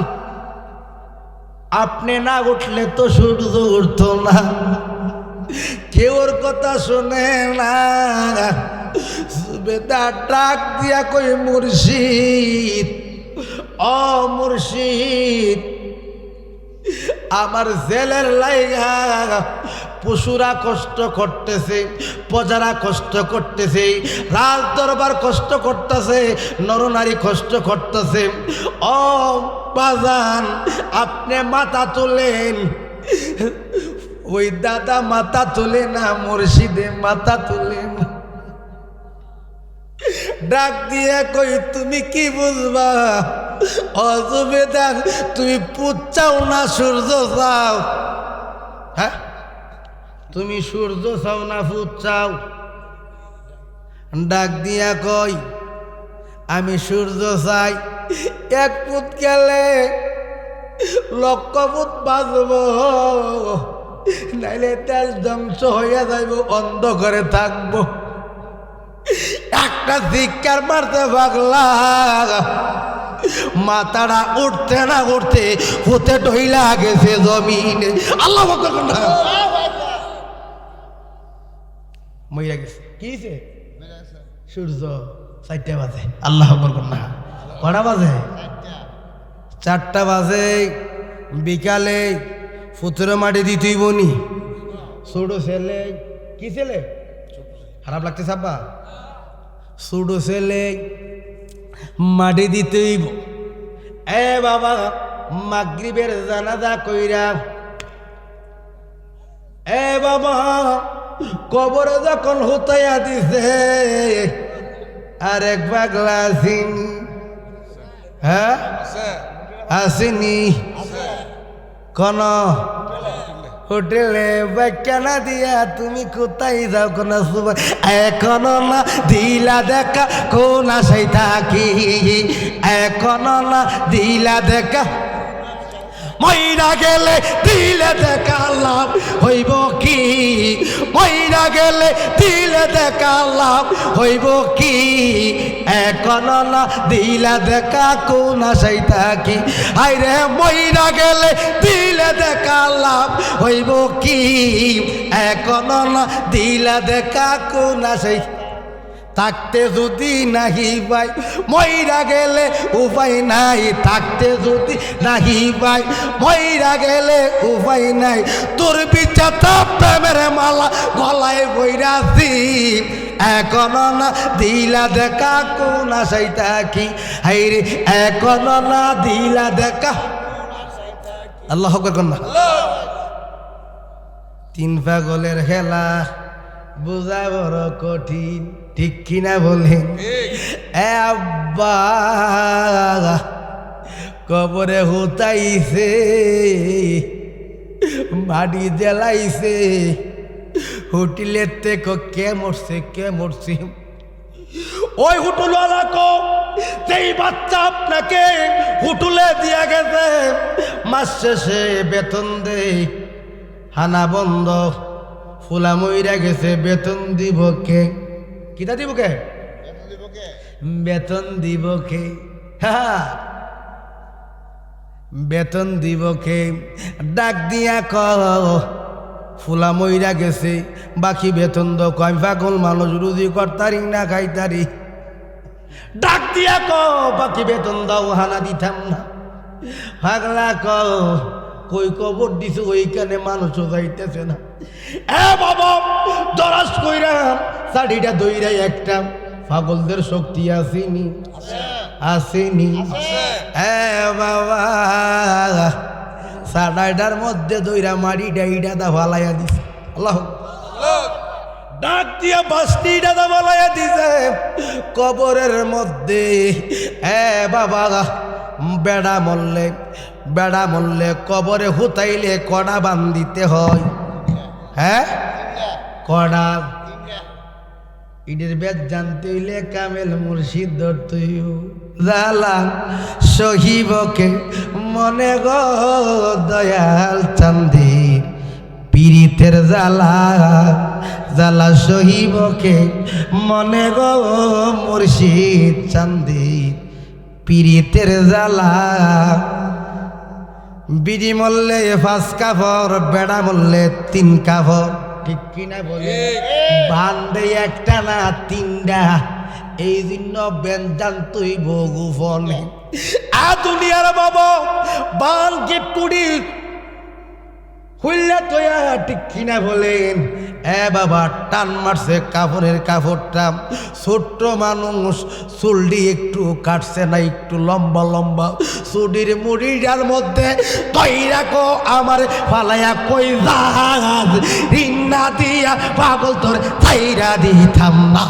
আপনি না উঠলে তো সূর্য উঠতো না। কেউ ওর কথা শোনে না। সুবেদার ডাক দিয়া কই, মুর্শিদ ও মুর্শিদ, আমার জেলের লাইগা পশুরা কষ্ট করতেছে, প্রজারা কষ্ট করতেছে, রাজ দরবার কষ্ট করতেছে, নরনারী কষ্ট করতেছে। ও বাজান, আপনি মাথা তোলেন। ওই দাদা মাথা তুলে না, মুর্শিদে মাথা তুলেন। ডাক দিয়ে কই, তুমি কি বুঝবা? অজুবেদা, তুমি পুত চাও না সূর্য চাও? হ্যাঁ, তুমি সূর্য চাও না পুত চাও? ডাক দিয়া কই, আমি সূর্য চাই। এক পুত গেলে লক্ষ পুত বাঁচব, নাইলে তেজ ধ্বংস হইয়া যাইব, অন্ধকারে থাকবো। একটা ধিক্কার মারতে পাগলা, মাথাটা উঠতে না উঠতে হতে ঢইলা গেছে জমিনে। আল্লাহ মইরা গেছে। কি হয়েছে? সূর্য 4টা বাজে। আল্লাহ না, কটা বাজে? 4টা বাজে। বিকালে ফুতুরে মাটি দিতেই বনি। ছোট ছেলে, কি ছেলে? খারাপ লাগতেছে আব্বা? ছোট ছেলে মাটি দিতেই। এ বাবা, মাগরিবের জানাজা কইরা, এ বাবা কবরে যখন হুতাইয়া দিছে, আরেক পাগলা আসিনি। হ্যাঁ, আসিনি কোন হোটেলে বাক্যানা দিয়া, তুমি কোথায় যাও কোন এখনো না দিলা দেখা, কোন আশাই থাকি এখনো না দিলা দেখা। মইরা গেলে দিলে দেখা লাভ হইব কি? মইরা গেলে দিলে দেখা লাভ হইব কি? এখনো না দিলা দেখা, কোন আশাই থাকি। আইরে মইরা গেলে দিলে দেখা লাভ হইব কি? এখনো না দিলা দেখা, কোন আশাই থাকতে যদি নাহি ভাই, মইরা গেলে উপায় নাই। থাকতে যদি নাহি ভাই, মইরা গেলে উপায় নাই। তোর বিচাতা প্রেমের মালা গলায় বইরাছি, এখনো না দিলা দেখা, কোন আশাই থাকি। হাইরে এখনো না দিলা দেখা। আল্লাহ না, 3 পাগলের খেলা বোঝা বড় কঠিন, ঠিক কিনা বলেন? এ আব্বা, কবরে হুতাইছে, মাটি জ্বালাইছে, হোটেলের থেকে কে মরছে, কে মরছে? ওই হুটুলওয়ালা কো, যেই বাচ্চা আপনাকে হুটুলে দিয়া গেছে, মাস শেষে বেতন দেয়, হানা বন্ধ, ফুলা মইরা গেছে, বেতন দিব কে? কিতা দিব কে? বেতন দিব কে? হ্যাঁ, বেতন দিব কে? ডাক দিয়া ক ফুলা মইরা গেছে, বাকি বেতন দো। কয় পাগল মানুষ, রুজি করতারি না খাইতারি। ডাক দিয়া ক বাকি বেতন দাও, হানা দিতাম না। পাগলা ক কই কবর দিছে ওইখানে মানুষও যাইতেছে না। এ বাবা দরাজ কইরা শাড়িটা দইরা একটা, পাগলদের শক্তি আসেনি? আসেনি? এ বাবা সাড়াইটার মধ্যে দইরা মারি ডাইডা দা ফালাইয়া দিছে। আল্লাহ ডাক দিয়া বাস্তিটা দা ফালাইয়া দিছে কবরের মধ্যে। এ বাবা বেড়া মরলে কবরে হুতাইলে কড়া বান্ধিতে হয়। হ্যাঁ, কড়া ইডের বেদ জানতে হইলে কামেল মুর্শিদ ধরতে জালা সহিবকে মনে গো দয়াল চান্দি পীড়িতের জালা সহিবকে মনে গো মুর্শিদ চান্দি পীড়িতের জালা। বিড়ি মরলে 5 কাপড়, বেড়া মরলে 3 কাপড়, ঠিক কিনা বলে? বান্ধে একটা না 3টা, এই জন্য বেঞ্জান তুই বগু ফলে দুনিয়ার বাবা বান গেট কুড়ি হইলে তো ঠিক কিনা বলেন? এ বাবা টান মারছে কাপড়ের কাপড়টা, ছোট্ট মানুষ চুলটি একটু কাটছে না, একটু লম্বা লম্বা চুডির মুড়িটার মধ্যে কইরা কো আমার ফালাইয়া কই জাহাজ রিন্না দিয়া পাগল তোর চাইরা দিতাম না।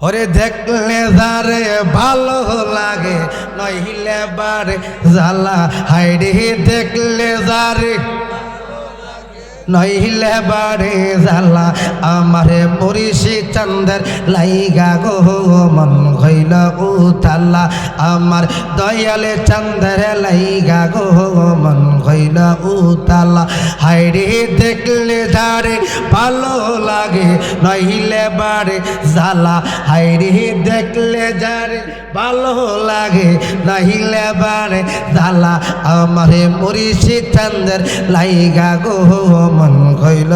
ওরে দেখলে যারে ভালো লাগে, নইলে বারে জ্বালা। হাইরে দেখলে যারে নইলে বারে জ্বালা, আমারে মুর্শি চান্দের লাইগা গো মন হইল উতালা। আমার দয়ালে চান্দের লাইগা গো মন হইল উতালা। হাইরে দেখলে যারে ভালো লাগে, নইলে বারে জ্বালা। হাইরে দেখলে যারে ভালো লাগে, নইলে বারে জ্বালা। আমারে মুর্শি চান্দের লাইগা গো মন কইল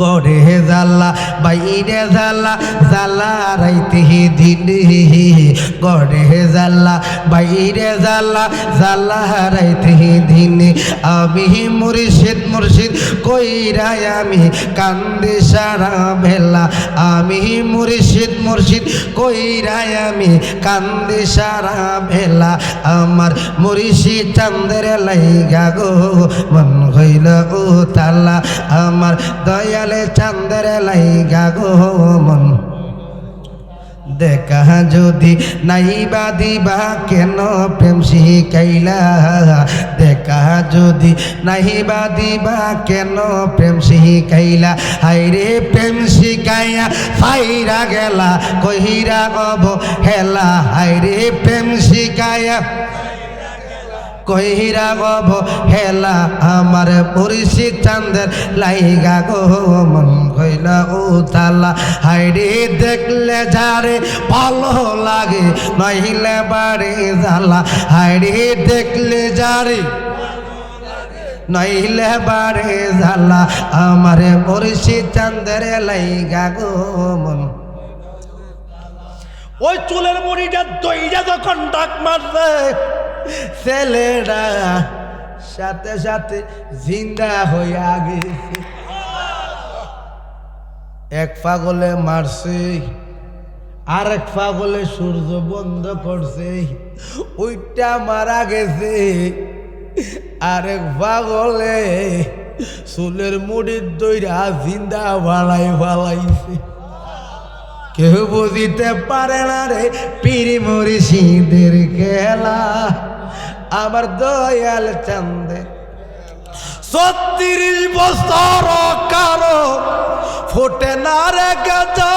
গড়ে জালা বাইরে জালা, জালা রাইতে দিনে গড়ে জালা বাইরে জালা, জালা রাইতে দিনে। আমি মুর্শিদ কইরাই আমি কান্দে সারা বেলা। আমি মুর্শিদ কইরাই আমি কান্দে সারা বেলা। আমার মুর্শিদ চান্দের লাইগা গো মন হইল ও তালা। আমার দয়ালে চান্দের লাইগা গো মন। দেখা যদি নাইবা দিবা কেন প্রেম শিখাইলা? দেখা যদি নাইবা দিবা কেন প্রেম শিখাইলা? হাইরে প্রেম শিখাইয়া ফাইরা গেলা কহিরা অবহেলা। হাইরে প্রেম শিখাইয়া কহিরা অবহেলা। আমার মুর্শিদ চান্দের লাইগা গো মন কইলা ও তালা। হাইরে দেখলে যারে ভালো লাগে, নইলে বারে জ্বালা। হাইরে দেখলে যারে নইলে বারে জ্বালা। আমার মুর্শিদ চান্দের লাইগা গো মন। ওই চুলের মুড়িটা দইটা যখন ডাক মারছে, ছেলেরা সাথে সাথে জিন্দা হইয়া গেছে। এক পাগলে মারছে, আরেক পাগলে সূর্য বন্ধ করছে, ওইটা মারা গেছে। আরেক পাগলে চুলের মুড়ির দইরা জিন্দা ফালাইছে। কেউ বুঝিতে পারে না রে পীর মুর্শিদের খেলা। আমার দয়াল চান্দে 36 বছর কারো ফোটে না রে গাজা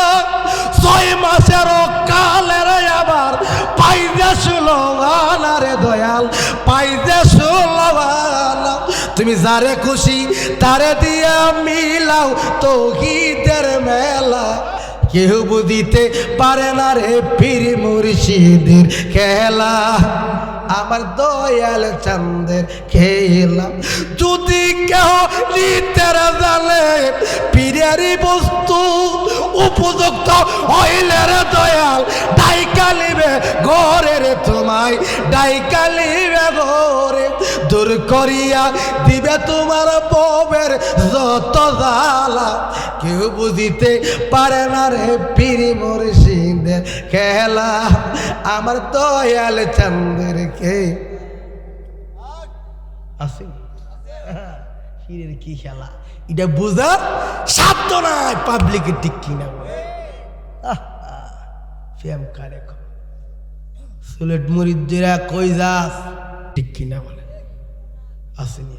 6 মাসের কালের আবার পাইজে সুলভানা রে দয়াল পাইজে সুলভানা তুমি যারে খুশি তারে দিয়া মিলাও তৌহিদের মেলা কেউ বুঝিতে পারে না রে পীর মুর্শিদের খেলা আমার দয়াল চাঁদের খেলা যদি কেহ নিতে জানে পীরেরই বস্তু উপযুক্ত হইলে রে দয়াল ডাইকালিবে ঘরে রে তোমায় ডাইকালিবে ঘরে দূর করিয়া দিবে তোমার ববের যত জ্বালা কেউ বুঝিতে পারে না রে পীর মুর্শিদের খেলা আমার দয়াল চাঁদের আছে হিরের কি খেলা এটা বুঝার সাধ্য নাই পাবলিকের ঠিক কিনা ফেম কারে সিলেট মুরিদরা কই যাস ঠিক কিনা বলে আসেনি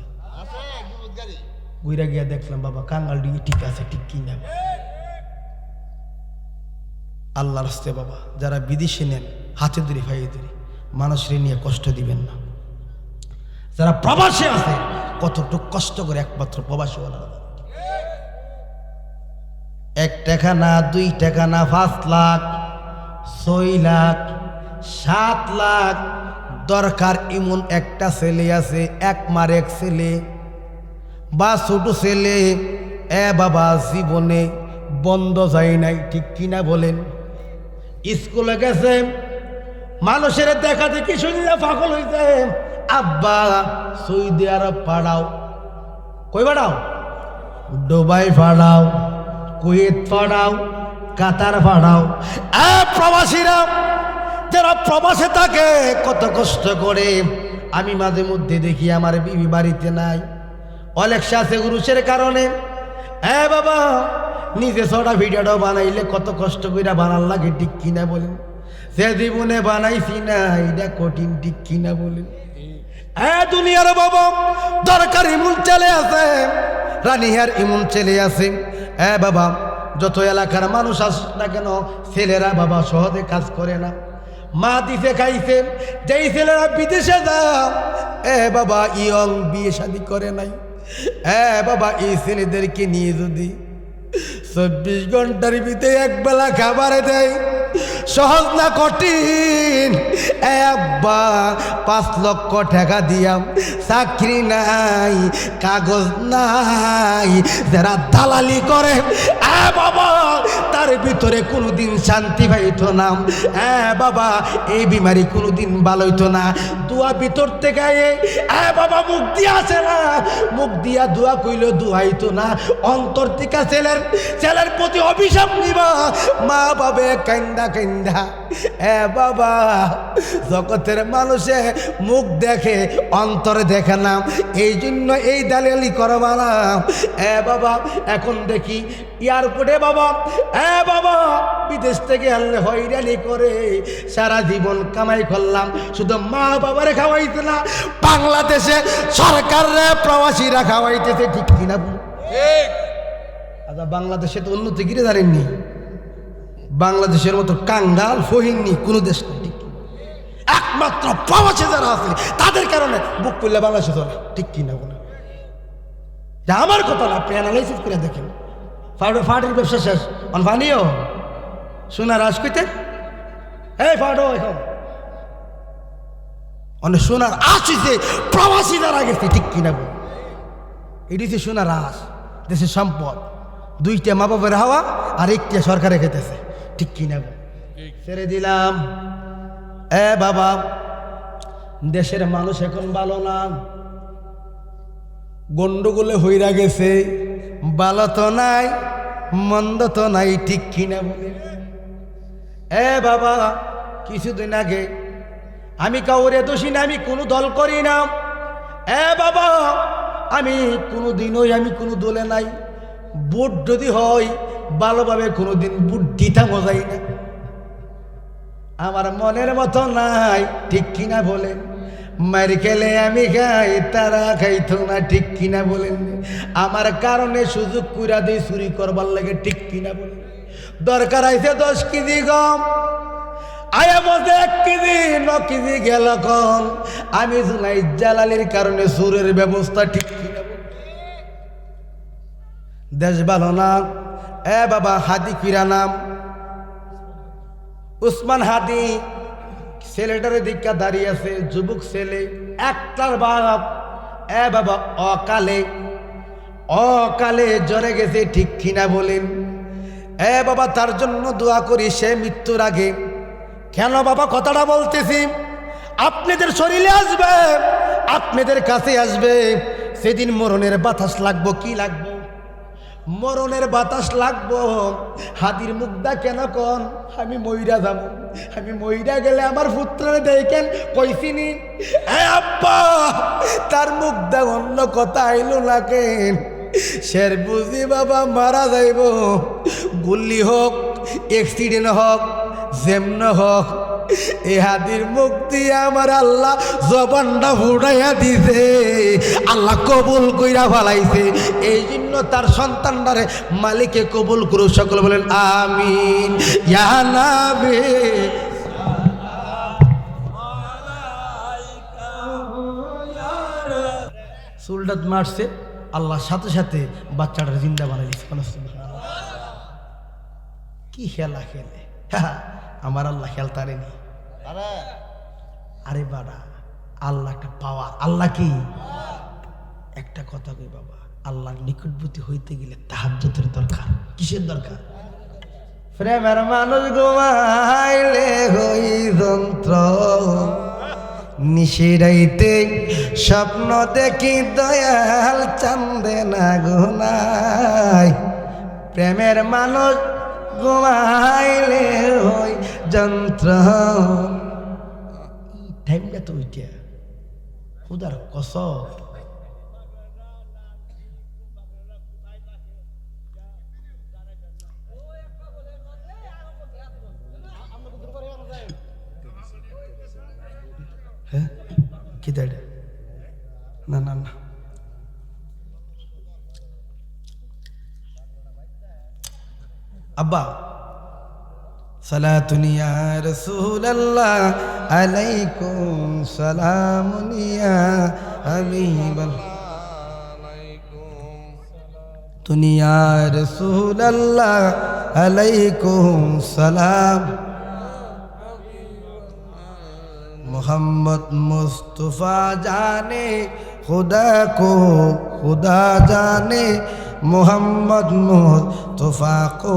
গুইরা গিয়া দেখলাম বাবা কাঙ্গাল ডিগে ঠিক আছে ঠিক কিনা আল্লাহর রাস্তে বাবা যারা বিদেশে নেন হাতে ধরে ভাইয়ে ধরে মানুষের নিয়ে কষ্ট দিবেন না যারা প্রবাসে আছে কতটুকু কষ্ট করে একমাত্র প্রবাসী এক টাকা না 2 টাকা না 5 লাখ 6 লাখ 7 লাখ দরকার এমন একটা ছেলে আছে একমার এক ছেলে বা ছোট ছেলে বাবা জীবনে বন্ধ যায় নাই ঠিক কিনা বলেন স্কুলে গেছে মানুষের দেখা দেখি শুনলে পাগল হইছে আব্বা সৌদি আরব পাঠাও কই পাঠাও দুবাই পাঠাও কুয়েত পাঠাও কাতার পাঠাও প্রবাসীরা যারা প্রবাসে থাকে কত কষ্ট করে আমি মাঝে মধ্যে দেখি আমার বিবি বাড়িতে নাই অলেক্সা আছে গুরুষের কারণে বাবা নিজে ছটা ভিডিওটা বানাইলে কত কষ্ট করে বানার লাগে ঠিক কিনা বলেন সে জীবনে বানাইছি না এটা কঠিন ঠিক কিনা বলেন দুনিয়ার বাবা দরকার ইমন চলে আছে রানিহার ইমন চলে আছে বাবা যত এলাকার মানুষ আস না কেন ছেলেরা বাবা সহজে কাজ করে না মা দিছে খাইছে যেই ছেলেরা বিদেশে যাও বাবা ইয়ং বিয়ে শাদী করে নাই বাবা এই ছেলেদেরকে নিয়ে যদি 24 ঘন্টার ভিতরে একবেলা খাবার দেয় সহজ না কঠিন আব্বা 5 লক্ষ টাকা দিয়াম চাকরি নাই কাগজ নাই যারা দালালি করে বাবা তার ভিতরে কোনোদিন শান্তি পাইতো না বাবা এই বিমারি কোনোদিন ভালো হইতো না দোয়া ভিতর থেকে বাবা মুখ দিয়া আছে না মুখ দিয়া দোয়া কইলে দোয়াইতো না অন্তর থেকে ছেলের প্রতি অভিশাপ নিবা মা বাবে কান্দা কান্দা বাবা জগতের মানুষে মুখ দেখে অন্তর দেখে না এই জন্য এই দালালি করবা না বাবা এখন দেখি এয়ারপোর্টে বাবা বাবা বিদেশ থেকে আনলে হয়রানি করে সারা জীবন কামাই করলাম শুধু মা বাবারে খাওয়াইতে না বাংলাদেশে সরকাররা প্রবাসীরা খাওয়াইতেছে ঠিক কিনা আচ্ছা বাংলাদেশে তো উন্নতি গিরে দাঁড়েননি বাংলাদেশের মতো কাঙ্গাল ফহিননি কোনো দেশ নেই ঠিক একমাত্র প্রবাসী যারা আছে তাদের কারণে বুক করলে বাংলাদেশে চলে ঠিক কিনা বলে আমার কথা না আপনি অ্যানালাইসিস করে দেখেন ফাটের ব্যবসা শেষ ফানিও সোনার আশ কইতে ফাটো এখন অনেক সোনার আশ হইছে প্রবাসী যারা গেছে ঠিক কিনা বল এটি হচ্ছে সোনার আশ দেশের সম্পদ 2টা মা বাবার হাওয়া আর 1টা সরকারে খেতেছে ঠিক কিনা বল ছেড়ে দিলাম বাবা দেশের মানুষ এখন ভালো না গন্ডগোলে হইরা গেছে ভালো তো নাই মন্দ তো নাই ঠিক কিনা বলে বাবা কিছুদিন আগে আমি কাউরে দোষী না আমি কোনো দল করি না বাবা আমি কোনো দিনই আমি কোনো দলে নাই ভোট যদি হয় ভালোভাবে কোনোদিন ভোট দিতাম যাই না আমার মনের মতো নাই ঠিক কিনা বলেন মার খেলে আমি খাই, তারা খাইতো না, ঠিক কিনা বলেন? আমার কারণে সুযোগ কুইরা দিয়ে চুরি করবার লাগে, ঠিক কিনা বলেন? দরকার আইছে 10 কেজি গম, আয়া বসে 1 কেজি 9 কেজি গেল কন, আমি জুনাইদ জালালির কারণে সুরের ব্যবস্থা, ঠিক কিনা বলেন? দেশ ভালো না। এ বাবা, হাদি কিরা নাম, উসমান হাদি। ছেলেটারে দীক্ষা দাঁড়িয়ে আছে, যুবক ছেলে, একটার বাপ। এ বাবা, অকালে জ্বরে গেছে, ঠিক কিনা বলেন? এ বাবা, তার জন্য দোয়া করি সে মৃত্যুর আগে। কেন বাবা কথাটা বলতেছি? আপনাদের শরীরে আসবে, আপনাদের কাছে আসবে, সেদিন মরণের বাতাস লাগবো। কি লাগবো? মরণের বাতাস লাগবো। হাদির মুখদা কেন কন? আমি মইরা যাব, আমি মইরা গেলে আমার পুত্ররে দেখেন কইছিনি আব্বা, তার মুখদা অন্য কথা আইলো না কেন? শের বুঝি বাবা মারা যাইব, গুল্লি হোক, অ্যাক্সিডেন্ট হোক, যেমন হোক, এ হাদির মুখ দিয়ে আমার আল্লাহ জবানটা ফুটাইয়া দিছে, আল্লাহ কবুল কইরা ফেলাইছে। এই জন্য তার সন্তানটারে মালিকে কবুল করু, সকল বলেন আমিন। ইয়া নবী সুলডাত মারছে, আল্লাহর সাথে সাথে বাচ্চাটার জিন্দা বানাই দিচ্ছে। কি খেলা খেলে আমার আল্লাহ খেলতারেনি। আরে বাড়া, আল্লাহ একটা পাওয়ার। আল্লাহ কি? একটা কথা কই বাবা, আল্লাহর নিকটবর্তী হইতে গেলে তাহাজ্জুদের দরকার। কিসের দরকার? প্রেমের মানুষ ঘুমাইলে হই যন্ত্র, নিশিরাইতে স্বপ্ন দেখি দয়াল চান্দে না গুনাই। প্রেমের মানুষ ঘুমাইলে হই যন্ত্র। টাইমটা তো ওইটা খুদার কসম। হ্যাঁ কি দাঁড়ে? না না না, আব্বা সালাতুন ইয়া রাসূলুল্লাহ আলাইকুম সালামুন ইয়া হাবিবাল্লাহ দুনিয়া রাসূলুল্লাহ আলাইকুম সালাম। मोहम्मद मुस्तफ़ा जाने खुदा को खुदा जाने, मोहम्मद मुस्तफ़ा को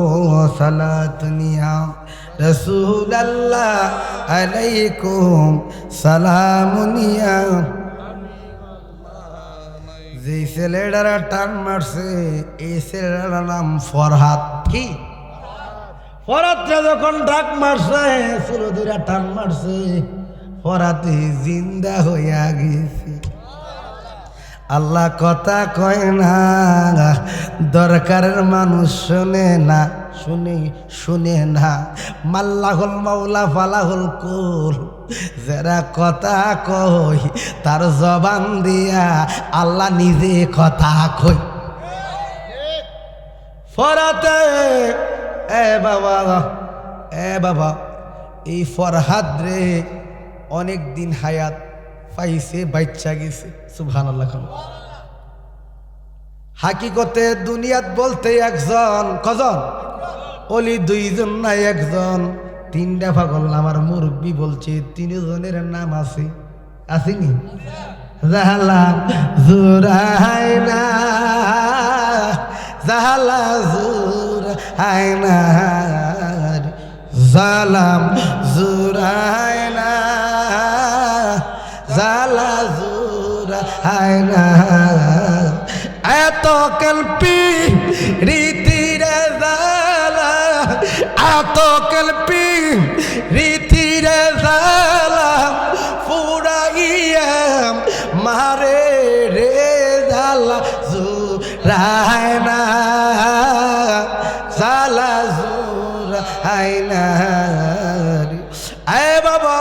सलातनिया रसूल अल्लाह अलैकुम सलामुनिया। যে ছেলেটারা টান মারছে, এই ছেলেটার নাম ফরহাদ। কি ফরহাদরা যখন ডাক মারছে, সুরদুরা টান মারছে, ফরাতে জিন্দা হইয়া গেছে। আল্লাহ কথা কয় না, দরকারের মানুষ শুনে না, শুনে না। মাল্লাহুল মাওলা ফালাহুল কুল, যারা কথা কই তার জবান দিয়া আল্লাহ নিজে কথা কই। ফরাতে এ বাবা এই ফরহাদ রে অনেক দিন হায়াত পাইছে, বাচ্চা গেছে। সুবহানাল্লাহ। হাকিকতে দুনিয়াত বলতে একজন, কজন ওলি? 2 জন না 1 জন? 3টা পাগল আমার মুরব্বী বলছে 3 জনের নাম আছে, আসেনি? জাহালাম জুরাইনা, জাহালা জুরাইনা, জালাম জুরাইনা, জালা জুরাইনা। এত কল্পি রীতিরে জালা, এত কল্পি রীতিরে জালা, ফুরাইয়া মারে রে জালা জুরাইনা, জালা জুরাইনা। এ বাবা,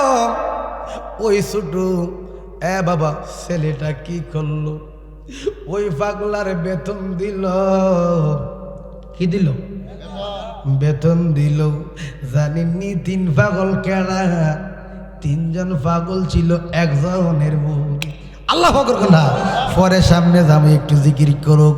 ওই ছোট এ বাবা ছেলেটা কি করলো? ওই পাগলার বেতন দিল। কি দিল? বেতন দিল। জানেননি 3 পাগল কেনা? 3 জন পাগল ছিল একজনের মুখ। আল্লাহু আকবার। পরে সামনে যাবে একটু জিকির করুক।